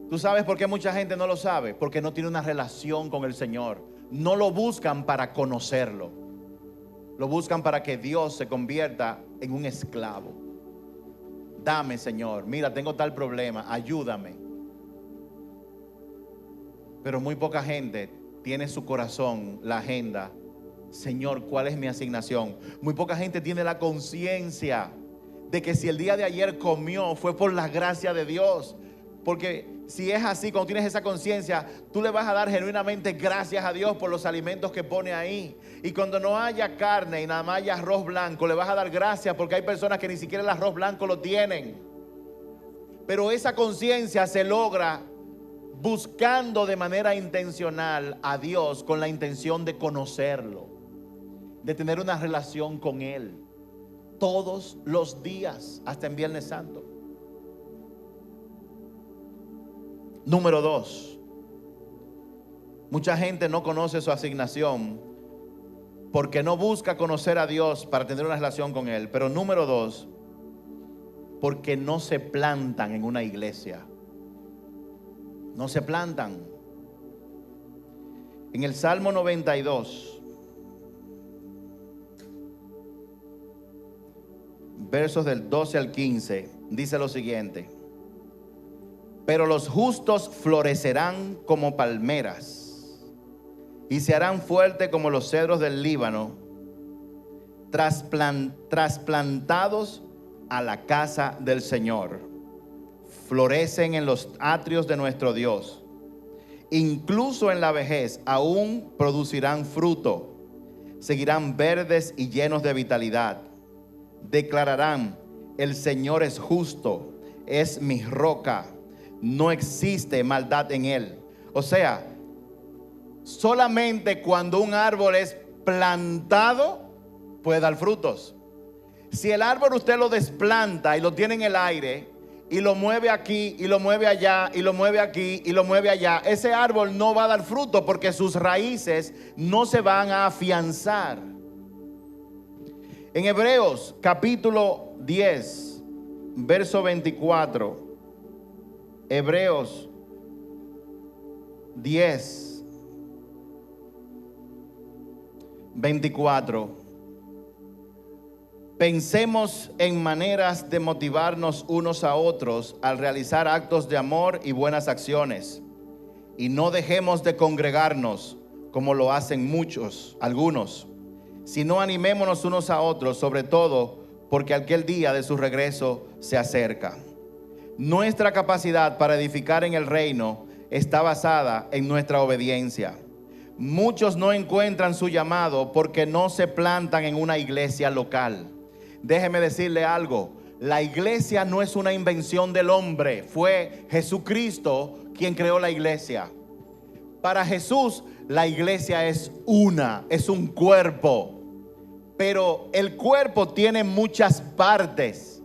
¿Tú sabes por qué mucha gente no lo sabe? Porque no tiene una relación con el Señor. No lo buscan para conocerlo. Lo buscan para que Dios se convierta en un esclavo. Dame, Señor, mira, tengo tal problema, ayúdame. Pero muy poca gente tiene su corazón, la agenda: Señor, ¿cuál es mi asignación? Muy poca gente tiene la conciencia de que si el día de ayer comió fue por la gracia de Dios. Porque si es así, cuando tienes esa conciencia, tú le vas a dar genuinamente gracias a Dios por los alimentos que pone ahí. Y cuando no haya carne y nada más haya arroz blanco, le vas a dar gracias porque hay personas que ni siquiera el arroz blanco lo tienen. Pero esa conciencia se logra buscando de manera intencional a Dios con la intención de conocerlo, de tener una relación con Él todos los días, hasta en Viernes Santo. Número 2, mucha gente no conoce su asignación porque no busca conocer a Dios para tener una relación con Él. Pero número 2, porque no se plantan en una iglesia. No se plantan. En el Salmo 92, versos del 12 al 15, dice lo siguiente: pero los justos florecerán como palmeras y se harán fuertes como los cedros del Líbano, trasplantados a la casa del Señor. Florecen en los atrios de nuestro Dios. Incluso en la vejez aún producirán fruto. Seguirán verdes y llenos de vitalidad. Declararán: el Señor es justo, es mi roca, no existe maldad en él. O sea, solamente cuando un árbol es plantado puede dar frutos. Si el árbol usted lo desplanta y lo tiene en el aire y lo mueve aquí y lo mueve allá y lo mueve aquí y lo mueve allá, ese árbol no va a dar fruto porque sus raíces no se van a afianzar. En Hebreos capítulo 10, verso 24. Hebreos 10, 24. Pensemos en maneras de motivarnos unos a otros al realizar actos de amor y buenas acciones. Y no dejemos de congregarnos como lo hacen algunos, sino animémonos unos a otros, sobre todo porque aquel día de su regreso se acerca. Nuestra capacidad para edificar en el reino está basada en nuestra obediencia. Muchos no encuentran su llamado porque no se plantan en una iglesia local. Déjeme decirle algo: la iglesia no es una invención del hombre, fue Jesucristo quien creó la iglesia. Para Jesús, la iglesia es un cuerpo, pero el cuerpo tiene muchas partes.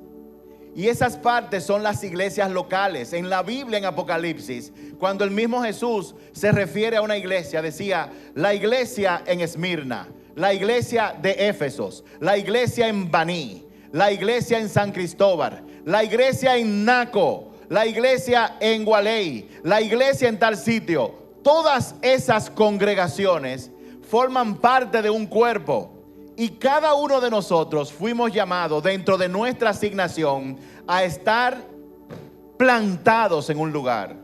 Y esas partes son las iglesias locales. En la Biblia, en Apocalipsis, cuando el mismo Jesús se refiere a una iglesia, decía: la iglesia en Esmirna, la iglesia de Éfesos, la iglesia en Baní, la iglesia en San Cristóbal, la iglesia en Naco, la iglesia en Gualey, la iglesia en tal sitio. Todas esas congregaciones forman parte de un cuerpo. Y cada uno de nosotros fuimos llamados dentro de nuestra asignación a estar plantados en un lugar.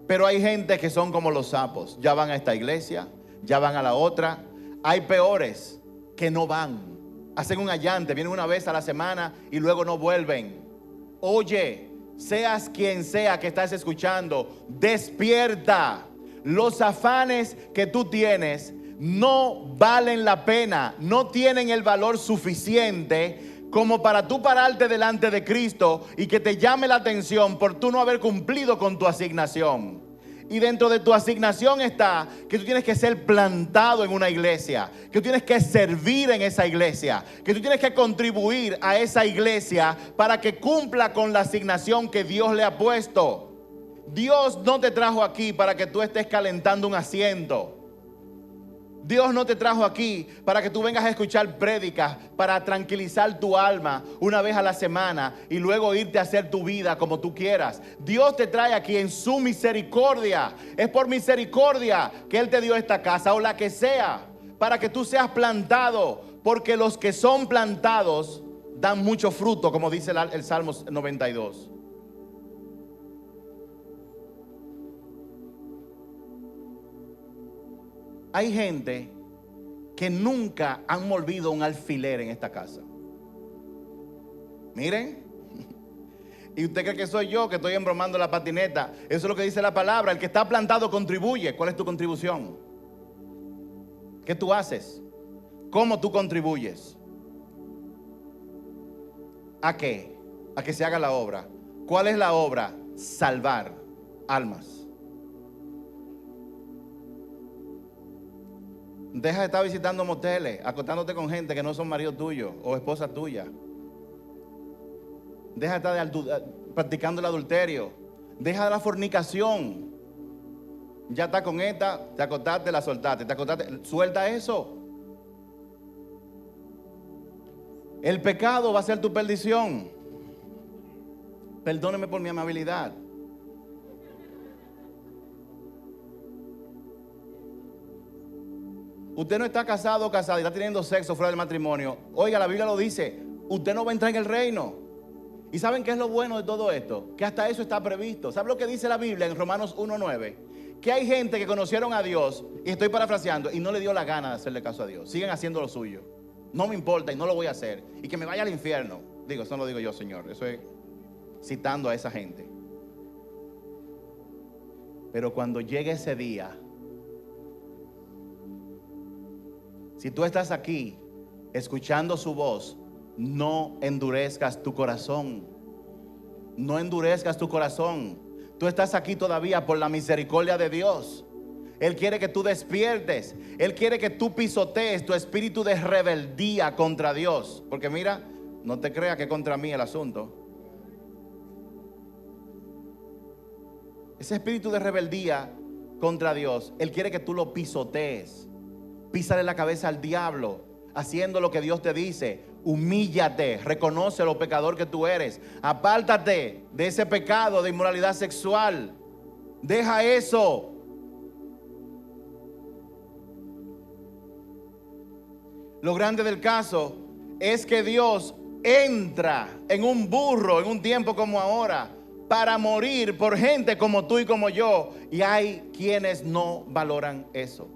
Pero hay gente que son como los sapos. Ya van a esta iglesia, ya van a la otra. Hay peores que no van. Hacen un allante, vienen una vez a la semana y luego no vuelven. Oye, seas quien sea que estás escuchando, despierta. Los afanes que tú tienes no valen la pena, no tienen el valor suficiente como para tú pararte delante de Cristo y que te llame la atención por tú no haber cumplido con tu asignación. Y dentro de tu asignación está que tú tienes que ser plantado en una iglesia, que tú tienes que servir en esa iglesia, que tú tienes que contribuir a esa iglesia para que cumpla con la asignación que Dios le ha puesto. Dios no te trajo aquí para que tú estés calentando un asiento. Dios no te trajo aquí para que tú vengas a escuchar prédicas, para tranquilizar tu alma una vez a la semana y luego irte a hacer tu vida como tú quieras. Dios te trae aquí en su misericordia. Es por misericordia que Él te dio esta casa o la que sea, para que tú seas plantado, porque los que son plantados dan mucho fruto, como dice el Salmo 92. Hay gente que nunca han movido un alfiler en esta casa. Miren. ¿Y usted cree que soy yo que estoy embromando la patineta? Eso es lo que dice la palabra. El que está plantado contribuye. ¿Cuál es tu contribución? ¿Qué tú haces? ¿Cómo tú contribuyes? ¿A qué? A que se haga la obra. ¿Cuál es la obra? Salvar almas. Deja de estar visitando moteles, acostándote con gente que no son maridos tuyos o esposas tuyas. Deja de estar practicando el adulterio. Deja de la fornicación. Ya está con esta, te acostaste, la soltaste, te acostaste, suelta eso. El pecado va a ser tu perdición. Perdóneme por mi amabilidad. Usted no está casado o casada y está teniendo sexo fuera del matrimonio. Oiga, la Biblia lo dice. Usted no va a entrar en el reino. ¿Y saben qué es lo bueno de todo esto? Que hasta eso está previsto. ¿Saben lo que dice la Biblia en Romanos 1:9? Que hay gente que conocieron a Dios, y estoy parafraseando, y no le dio la gana de hacerle caso a Dios. Siguen haciendo lo suyo. No me importa y no lo voy a hacer. Y que me vaya al infierno. Digo, eso no lo digo yo, Señor. Eso es citando a esa gente. Pero cuando llegue ese día, si tú estás aquí escuchando su voz, no endurezcas tu corazón. No endurezcas tu corazón. Tú estás aquí todavía por la misericordia de Dios. Él quiere que tú despiertes. Él quiere que tú pisotees tu espíritu de rebeldía contra Dios. Porque mira, no te creas que es contra mí el asunto. Ese espíritu de rebeldía contra Dios, Él quiere que tú lo pisotees. Písale la cabeza al diablo, haciendo lo que Dios te dice. Humíllate, reconoce lo pecador que tú eres. Apártate de ese pecado de inmoralidad sexual. Deja eso. Lo grande del caso es que Dios entra en un burro en un tiempo como ahora para morir por gente como tú y como yo. Y hay quienes no valoran eso.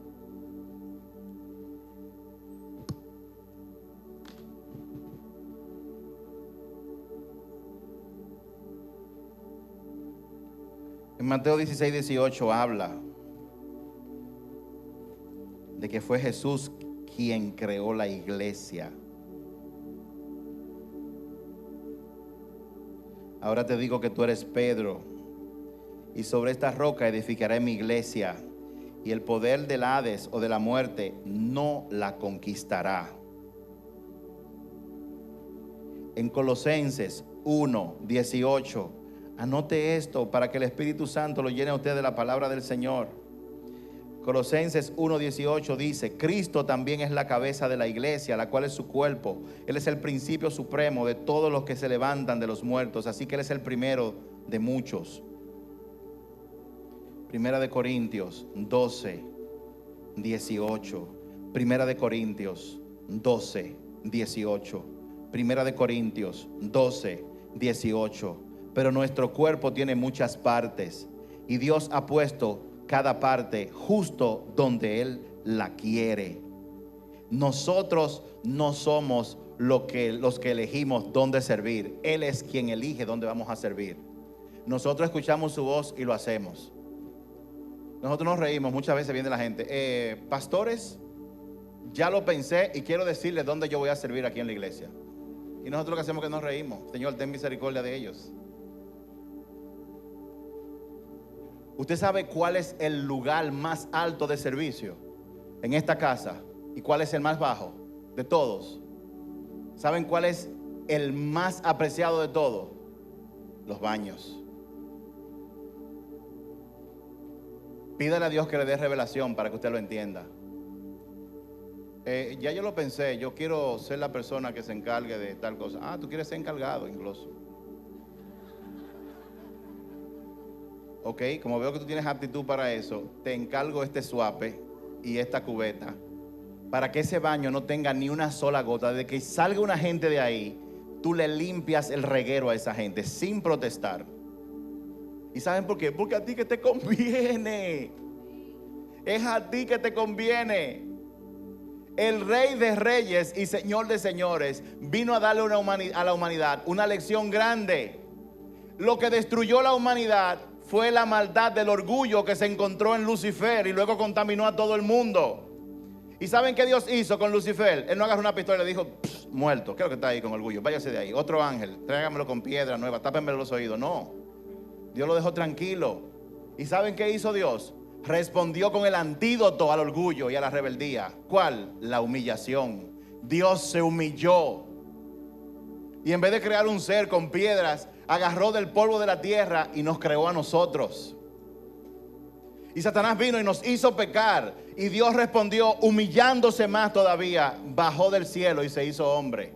En Mateo 16:18 habla de que fue Jesús quien creó la iglesia. Ahora te digo que tú eres Pedro, y sobre esta roca edificaré mi iglesia, y el poder del Hades o de la muerte no la conquistará. En Colosenses 1:18, anote esto para que el Espíritu Santo lo llene a usted de la palabra del Señor. Colosenses 1:18 dice: Cristo también es la cabeza de la iglesia, la cual es su cuerpo. Él es el principio supremo de todos los que se levantan de los muertos, así que Él es el primero de muchos. Primera de Corintios 12:18. Primera de Corintios 12:18. Primera de Corintios 12:18. Pero nuestro cuerpo tiene muchas partes, y Dios ha puesto cada parte justo donde Él la quiere. Nosotros no somos los que elegimos dónde servir. Él es quien elige dónde vamos a servir. Nosotros escuchamos su voz y lo hacemos. Nosotros nos reímos, muchas veces viene la gente, pastores, ya lo pensé y quiero decirles dónde yo voy a servir aquí en la iglesia. Y nosotros lo que hacemos es que nos reímos. Señor, ten misericordia de ellos. ¿Usted sabe cuál es el lugar más alto de servicio en esta casa? ¿Y cuál es el más bajo de todos? ¿Saben cuál es el más apreciado de todos? Los baños. Pídale a Dios que le dé revelación para que usted lo entienda. Ya yo lo pensé, yo quiero ser la persona que se encargue de tal cosa. Ah, tú quieres ser encargado incluso. Ok, como veo que tú tienes aptitud para eso, te encargo este suape y esta cubeta para que ese baño no tenga ni una sola gota. De que salga una gente de ahí, tú le limpias el reguero a esa gente sin protestar. ¿Y saben por qué? Porque a ti que te conviene. Es a ti que te conviene. El Rey de Reyes y Señor de Señores vino a darle a la humanidad una lección grande. Lo que destruyó la humanidad fue la maldad del orgullo que se encontró en Lucifer y luego contaminó a todo el mundo. ¿Y saben qué Dios hizo con Lucifer? Él no agarró una pistola y le dijo, muerto, ¿qué es lo que está ahí con orgullo? Váyase de ahí. Otro ángel, tráigamelo con piedra nueva, tápenme los oídos. No, Dios lo dejó tranquilo. ¿Y saben qué hizo Dios? Respondió con el antídoto al orgullo y a la rebeldía. ¿Cuál? La humillación. Dios se humilló. Y en vez de crear un ser con piedras, agarró del polvo de la tierra y nos creó a nosotros. Y Satanás vino y nos hizo pecar. Y Dios respondió humillándose más todavía. Bajó del cielo y se hizo hombre.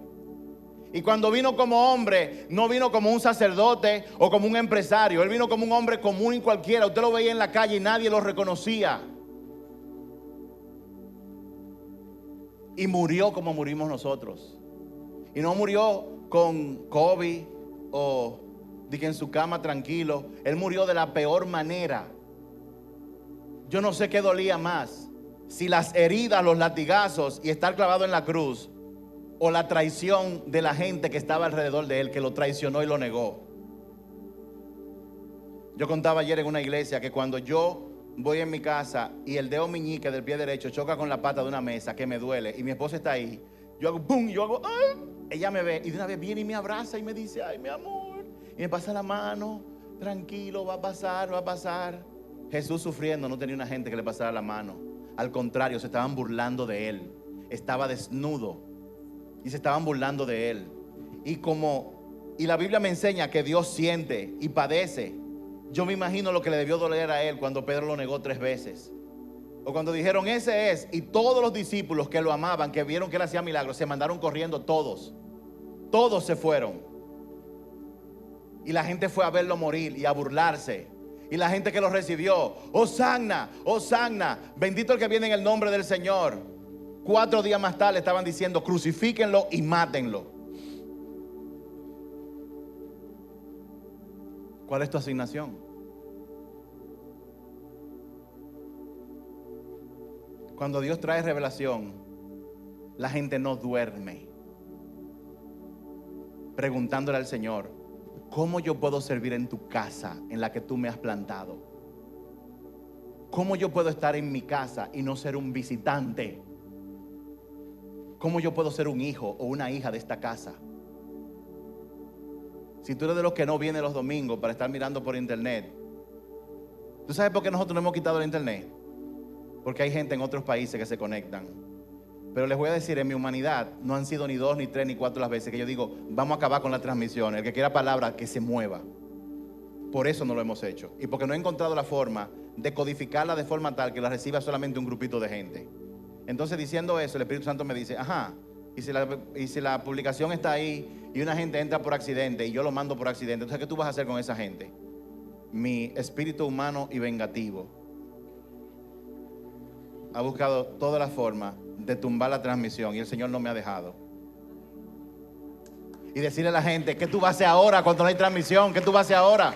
Y cuando vino como hombre, no vino como un sacerdote o como un empresario. Él vino como un hombre común y cualquiera. Usted lo veía en la calle y nadie lo reconocía. Y murió como murimos nosotros. Y no murió con COVID o de que en su cama tranquilo. Él murió de la peor manera. Yo no sé qué dolía más, si las heridas, los latigazos y estar clavado en la cruz, o la traición de la gente que estaba alrededor de él, que lo traicionó y lo negó. Yo contaba ayer en una iglesia que cuando yo voy en mi casa y el dedo meñique del pie derecho choca con la pata de una mesa que me duele y mi esposa está ahí, yo hago ¡pum! Yo hago ¡ay! Ella me ve y de una vez viene y me abraza y me dice: ¡ay, mi amor! Y me pasa la mano, tranquilo, va a pasar, va a pasar. Jesús sufriendo no tenía una gente que le pasara la mano. Al contrario, se estaban burlando de él. Estaba desnudo y se estaban burlando de él. Y la Biblia me enseña que Dios siente y padece. Yo me imagino lo que le debió doler a él cuando Pedro lo negó 3 veces. O cuando dijeron: ese es. Y todos los discípulos que lo amaban, que vieron que él hacía milagros, se mandaron corriendo todos. Todos se fueron. Y la gente fue a verlo morir y a burlarse. Y la gente que lo recibió: Hosanna, Hosanna, bendito el que viene en el nombre del Señor. 4 días más tarde estaban diciendo: crucifíquenlo y mátenlo. ¿Cuál es tu asignación? Cuando Dios trae revelación, la gente no duerme preguntándole al Señor: ¿cómo yo puedo servir en tu casa en la que tú me has plantado? ¿Cómo yo puedo estar en mi casa y no ser un visitante? ¿Cómo yo puedo ser un hijo o una hija de esta casa? Si tú eres de los que no viene los domingos para estar mirando por internet, ¿tú sabes por qué nosotros no hemos quitado el internet? Porque hay gente en otros países que se conectan. Pero les voy a decir, en mi humanidad no han sido ni 2, ni 3, ni 4 las veces que yo digo: vamos a acabar con la transmisión. El que quiera palabra, que se mueva. Por eso no lo hemos hecho. Y porque no he encontrado la forma de codificarla de forma tal que la reciba solamente un grupito de gente. Entonces, diciendo eso, el Espíritu Santo me dice: ajá, y si la publicación está ahí y una gente entra por accidente y yo lo mando por accidente, entonces ¿qué tú vas a hacer con esa gente? Mi espíritu humano y vengativo ha buscado toda la forma de tumbar la transmisión y el Señor no me ha dejado. Y decirle a la gente: ¿qué tú vas a hacer ahora cuando no hay transmisión? ¿Qué tú vas a hacer ahora?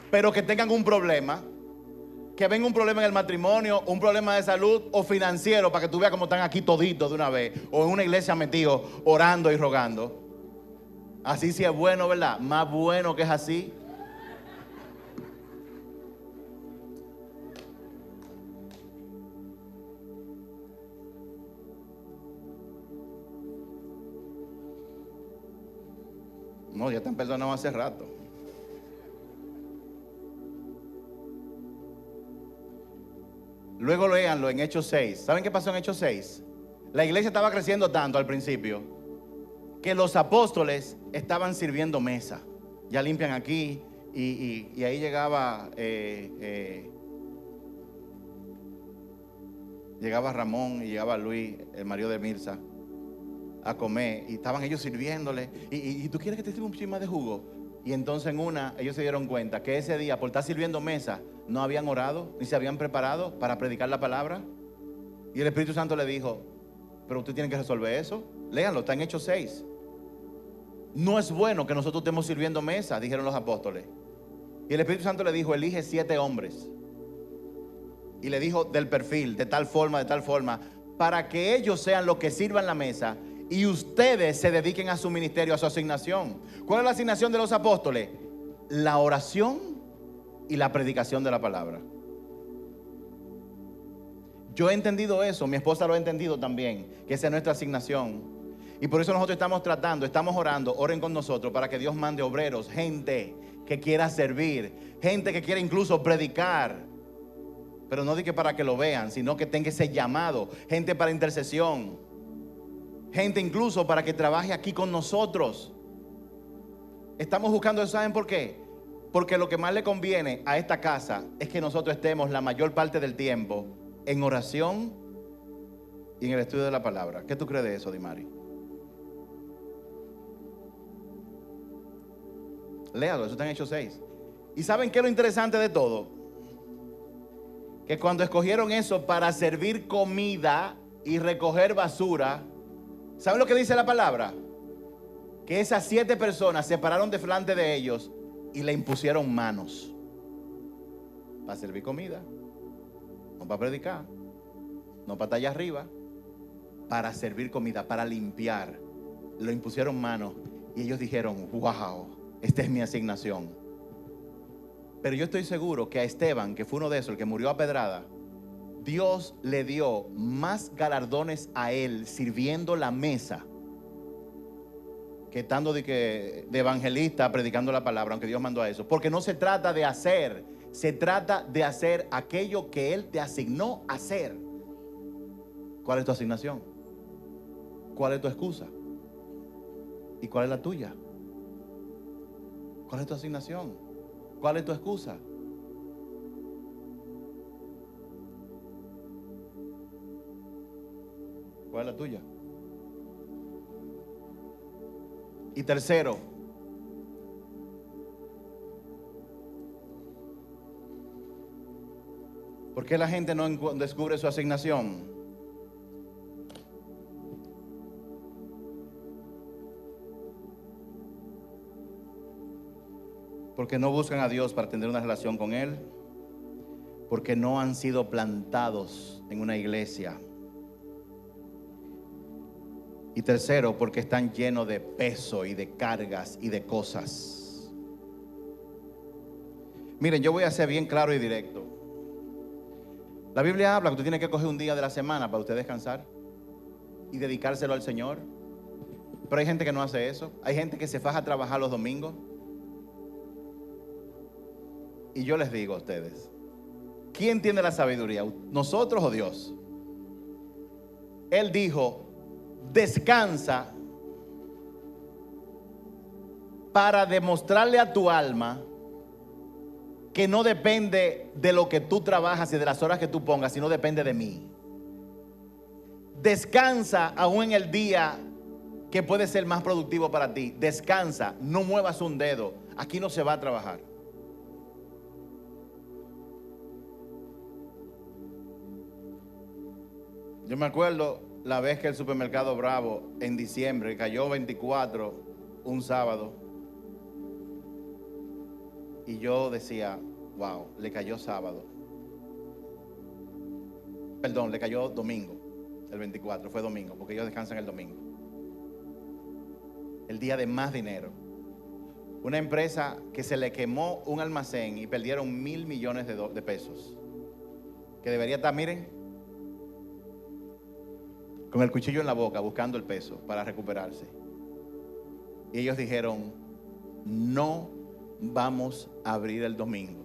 Pero que tengan un problema, que venga un problema en el matrimonio, un problema de salud o financiero, para que tú veas cómo están aquí toditos de una vez, o en una iglesia metidos orando y rogando. Así sí es bueno, ¿verdad? Más bueno que es así. No, ya están perdonados hace rato. Luego léanlo en Hechos 6. ¿Saben qué pasó en Hechos 6? La iglesia estaba creciendo tanto al principio que los apóstoles estaban sirviendo mesa. Ya limpian aquí y ahí llegaba Ramón y llegaba Luis, el marido de Mirza, a comer, y estaban ellos sirviéndole. Y tú quieres que te sirva un chisme de jugo. Y entonces ellos se dieron cuenta que ese día, por estar sirviendo mesa, no habían orado ni se habían preparado para predicar la palabra. Y el Espíritu Santo le dijo: pero usted tiene que resolver eso. Léanlo, está en Hechos 6. No es bueno que nosotros estemos sirviendo mesa, dijeron los apóstoles. Y el Espíritu Santo le dijo: elige 7 hombres. Y le dijo del perfil, de tal forma, para que ellos sean los que sirvan la mesa y ustedes se dediquen a su ministerio, a su asignación. ¿Cuál es la asignación de los apóstoles? La oración y la predicación de la palabra. Yo he entendido eso, mi esposa lo ha entendido también, que esa es nuestra asignación. Y por eso nosotros estamos orando, oren con nosotros para que Dios mande obreros, gente que quiera servir, gente que quiera incluso predicar. Pero no diga para que lo vean, sino que tenga ese llamado, gente para intercesión, gente incluso para que trabaje aquí con nosotros. Estamos buscando eso, ¿saben por qué? Porque lo que más le conviene a esta casa es que nosotros estemos la mayor parte del tiempo en oración y en el estudio de la palabra. ¿Qué tú crees de eso, Dimari? Léalo, eso está en Hechos 6. ¿Y saben qué es lo interesante de todo? Que cuando escogieron eso para servir comida y recoger basura, ¿saben lo que dice la palabra? que esas 7 personas se pararon delante de ellos y le impusieron manos para servir comida, no para predicar, no para estar allá arriba, para servir comida, para limpiar. Le impusieron manos y ellos dijeron: wow, esta es mi asignación. Pero yo estoy seguro que a Esteban, que fue uno de esos, el que murió a pedrada, Dios le dio más galardones a él sirviendo la mesa que estando de evangelista predicando la palabra, aunque Dios mandó a eso. Porque no se trata de hacer, se trata de hacer aquello que Él te asignó a hacer. ¿Cuál es tu asignación? ¿Cuál es tu excusa? ¿Y cuál es la tuya? ¿Cuál es tu asignación? ¿Cuál es tu excusa? ¿Cuál es la tuya? Y tercero, ¿por qué la gente no descubre su asignación? Porque no buscan a Dios para tener una relación con Él, porque no han sido plantados en una iglesia. Y tercero, porque están llenos de peso y de cargas y de cosas. Miren, yo voy a ser bien claro y directo. La Biblia habla que tú tienes que coger un día de la semana para usted descansar y dedicárselo al Señor. Pero hay gente que no hace eso. Hay gente que se faja a trabajar los domingos. Y yo les digo a ustedes, ¿quién tiene la sabiduría? ¿Nosotros o Dios? Él dijo: descansa para demostrarle a tu alma que no depende de lo que tú trabajas y de las horas que tú pongas, sino depende de mí. Descansa aún en el día que puede ser más productivo para ti. Descansa, no muevas un dedo. Aquí no se va a trabajar. Yo me acuerdo la vez que el supermercado Bravo en diciembre cayó 24 un sábado. Y yo decía: wow, le cayó sábado. Perdón, le cayó domingo. El 24 fue domingo, porque ellos descansan el domingo. El día de más dinero. Una empresa que se le quemó un almacén y perdieron 1,000 millones de pesos. Que debería estar, miren, con el cuchillo en la boca buscando el peso para recuperarse. Y ellos dijeron: no vamos a abrir el domingo.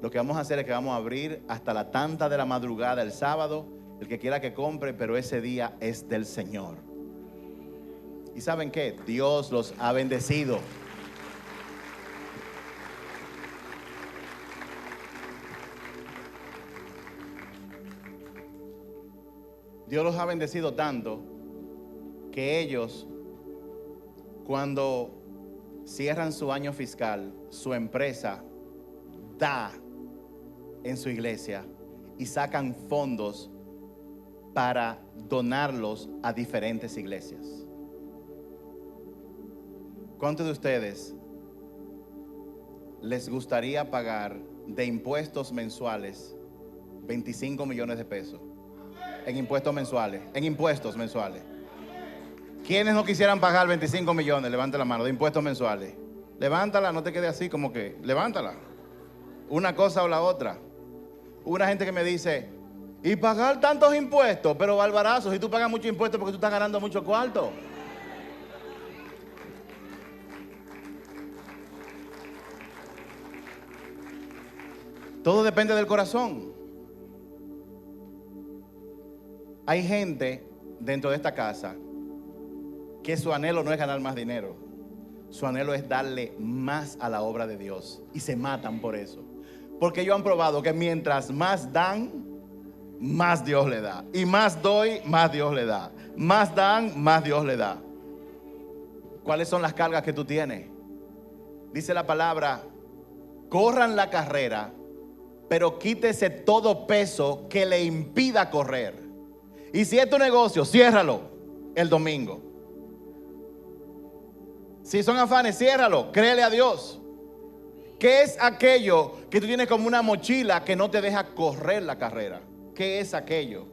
Lo que vamos a hacer es que vamos a abrir hasta la tanta de la madrugada el sábado. El que quiera que compre, pero ese día es del Señor. ¿Y saben qué? Dios los ha bendecido. Dios los ha bendecido tanto que ellos, cuando cierran su año fiscal, su empresa da en su iglesia y sacan fondos para donarlos a diferentes iglesias. ¿Cuántos de ustedes les gustaría pagar de impuestos mensuales 25 millones de pesos? En impuestos mensuales. En impuestos mensuales. ¿Quiénes no quisieran pagar 25 millones? Levanta la mano, de impuestos mensuales. Levántala, no te quede así como que, levántala. Una cosa o la otra. Una gente que me dice: y pagar tantos impuestos, pero barbarazos, y tú pagas muchos impuestos porque tú estás ganando mucho cuarto. Todo depende del corazón. Hay gente dentro de esta casa que su anhelo no es ganar más dinero. Su anhelo es darle más a la obra de Dios. Y se matan por eso. Porque ellos han probado que mientras más dan, más Dios le da. Y más doy, más Dios le da. Más dan, más Dios le da. ¿Cuáles son las cargas que tú tienes? Dice la palabra: corran la carrera, pero quítese todo peso que le impida correr. Y si es tu negocio, ciérralo el domingo. Si son afanes, ciérralo, créele a Dios. ¿Qué es aquello que tú tienes como una mochila que no te deja correr la carrera? ¿Qué es aquello?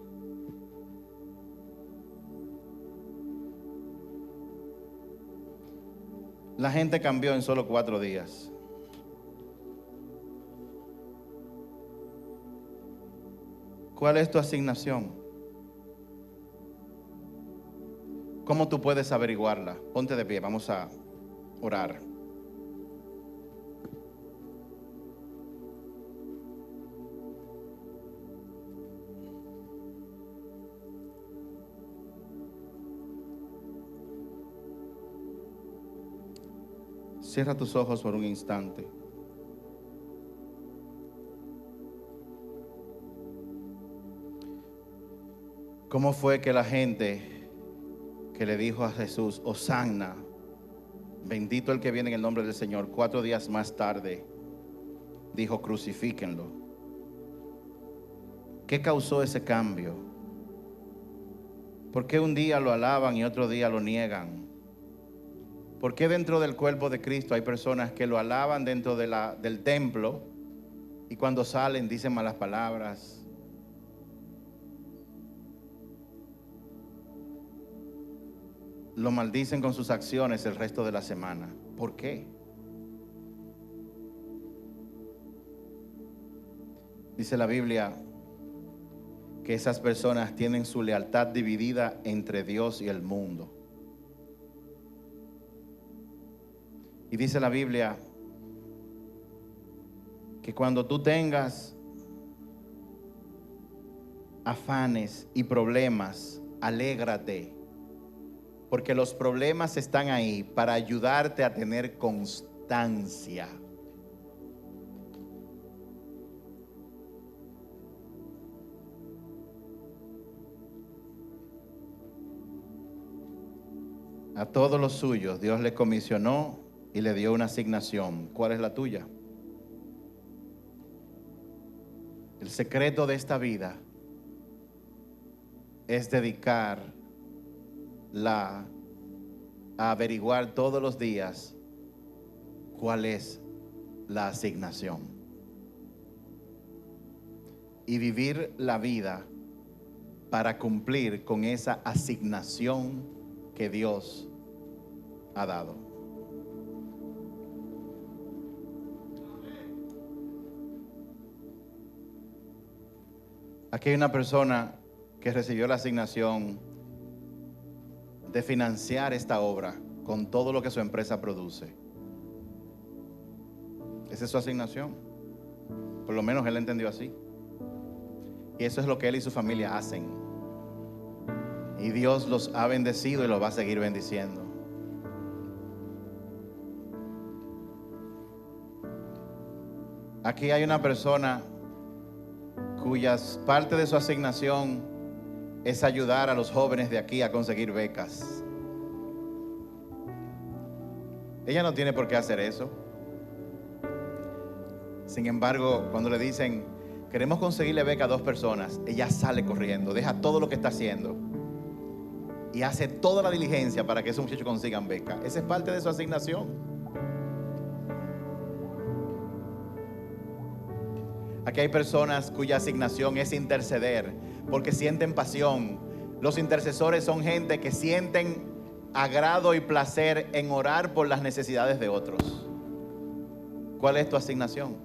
La gente cambió en solo 4 días. ¿Cuál es tu asignación? ¿Cómo tú puedes averiguarla? Ponte de pie, vamos a orar. Cierra tus ojos por un instante. ¿Cómo fue que la gente que le dijo a Jesús, Hosanna, bendito el que viene en el nombre del Señor, 4 días más tarde dijo, crucifíquenlo? ¿Qué causó ese cambio? ¿Por qué un día lo alaban y otro día lo niegan? ¿Por qué dentro del cuerpo de Cristo hay personas que lo alaban dentro del templo y cuando salen dicen malas palabras? Lo maldicen con sus acciones el resto de la semana. ¿Por qué? Dice la Biblia que esas personas tienen su lealtad dividida entre Dios y el mundo. Y dice la Biblia que cuando tú tengas afanes y problemas, alégrate, porque los problemas están ahí para ayudarte a tener constancia. A todos los suyos Dios le comisionó y le dio una asignación. ¿Cuál es la tuya? El secreto de esta vida es dedicarla a averiguar todos los días cuál es la asignación. Y vivir la vida para cumplir con esa asignación que Dios ha dado. Aquí hay una persona que recibió la asignación de financiar esta obra con todo lo que su empresa produce. Esa es su asignación. Por lo menos él entendió así. Y eso es lo que él y su familia hacen. Y Dios los ha bendecido y los va a seguir bendiciendo. Aquí hay una persona cuya parte de su asignación es ayudar a los jóvenes de aquí a conseguir becas. Ella no tiene por qué hacer eso. Sin embargo, cuando le dicen, queremos conseguirle beca a 2 personas, ella sale corriendo, deja todo lo que está haciendo y hace toda la diligencia para que esos muchachos consigan beca. Esa es parte de su asignación. Aquí hay personas cuya asignación es interceder porque sienten pasión. Los intercesores son gente que sienten agrado y placer en orar por las necesidades de otros. ¿Cuál es tu asignación?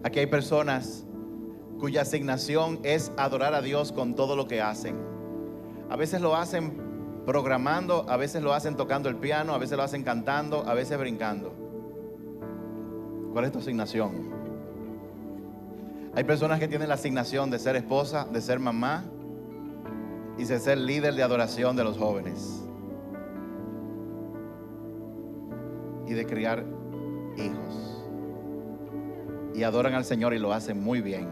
Aquí hay personas cuya asignación es adorar a Dios con todo lo que hacen. A veces lo hacen programando, a veces lo hacen tocando el piano, a veces lo hacen cantando, a veces brincando. ¿Cuál es tu asignación? Hay personas que tienen la asignación de ser esposa, de ser mamá y de ser líder de adoración de los jóvenes y de criar hijos. Y adoran al Señor y lo hacen muy bien.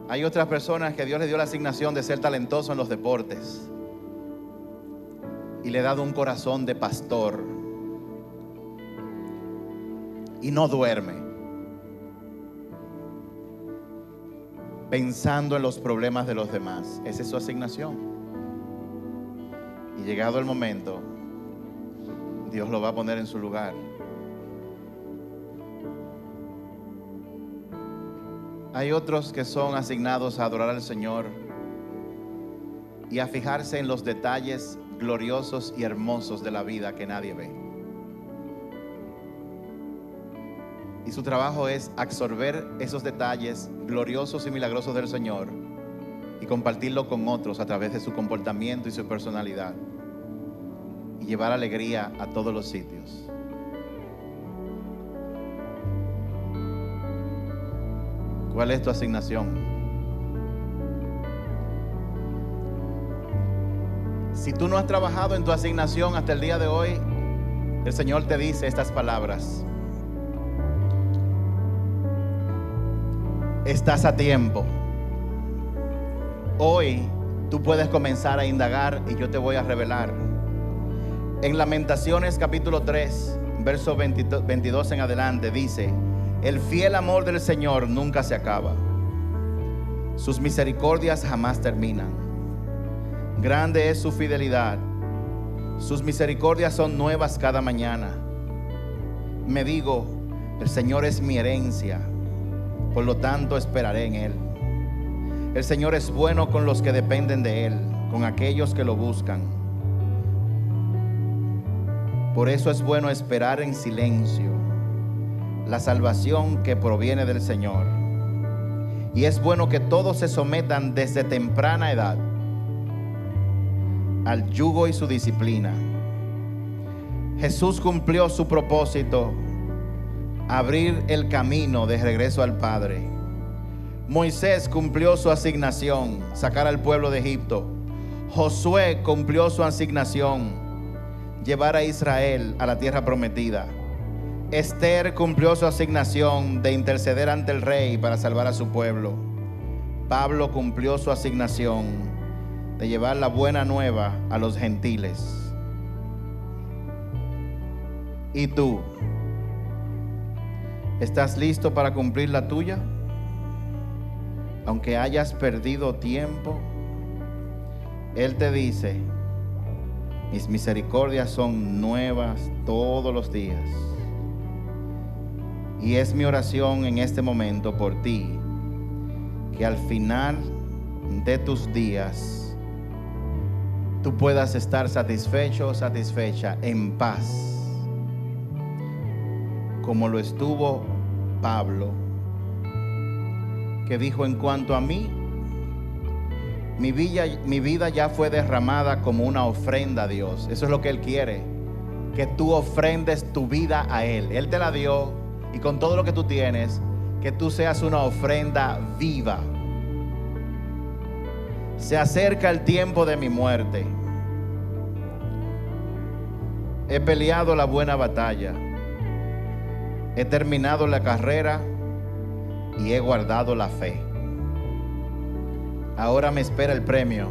Hay otras personas que Dios les dio la asignación de ser talentoso en los deportes y le ha dado un corazón de pastor y no duerme pensando en los problemas de los demás. Esa es su asignación. Y llegado el momento, Dios lo va a poner en su lugar. Hay otros que son asignados a adorar al Señor y a fijarse en los detalles gloriosos y hermosos de la vida que nadie ve. Y su trabajo es absorber esos detalles gloriosos y milagrosos del Señor y compartirlo con otros a través de su comportamiento y su personalidad, y llevar alegría a todos los sitios. ¿Cuál es tu asignación? Si tú no has trabajado en tu asignación hasta el día de hoy, el Señor te dice estas palabras: estás a tiempo. Hoy tú puedes comenzar a indagar y yo te voy a revelar. En Lamentaciones capítulo 3, verso 22 en adelante dice: el fiel amor del Señor nunca se acaba. Sus misericordias jamás terminan. Grande es su fidelidad. Sus misericordias son nuevas cada mañana. Me digo, el Señor es mi herencia, por lo tanto esperaré en Él. El Señor es bueno con los que dependen de Él, con aquellos que lo buscan. Por eso es bueno esperar en silencio la salvación que proviene del Señor. Y es bueno que todos se sometan desde temprana edad al yugo y su disciplina. Jesús cumplió su propósito: abrir el camino de regreso al Padre. Moisés cumplió su asignación: sacar al pueblo de Egipto. Josué cumplió su asignación: llevar a Israel a la tierra prometida. Esther cumplió su asignación de interceder ante el rey para salvar a su pueblo. Pablo cumplió su asignación de llevar la buena nueva a los gentiles. ¿Y tú? ¿Estás listo para cumplir la tuya? Aunque hayas perdido tiempo, Él te dice: mis misericordias son nuevas todos los días. Y es mi oración en este momento por ti, que al final de tus días tú puedas estar satisfecho o satisfecha, en paz, como lo estuvo Pablo, que dijo: en cuanto a mí, mi vida ya fue derramada como una ofrenda a Dios. Eso es lo que Él quiere, que tú ofrendes tu vida a Él. Él te la dio, y con todo lo que tú tienes, que tú seas una ofrenda viva. Se acerca el tiempo de mi muerte. He peleado la buena batalla. He terminado la carrera y he guardado la fe. Ahora me espera el premio,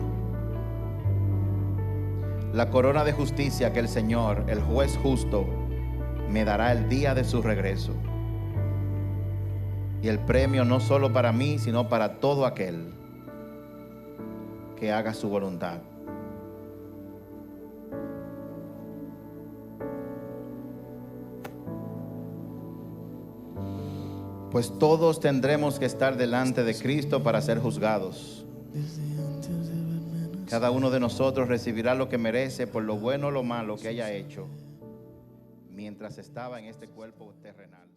la corona de justicia que el Señor, el juez justo, me dará el día de su regreso. Y el premio no solo para mí, sino para todo aquel que haga su voluntad. Pues todos tendremos que estar delante de Cristo para ser juzgados. Cada uno de nosotros recibirá lo que merece por lo bueno o lo malo que haya hecho mientras estaba en este cuerpo terrenal.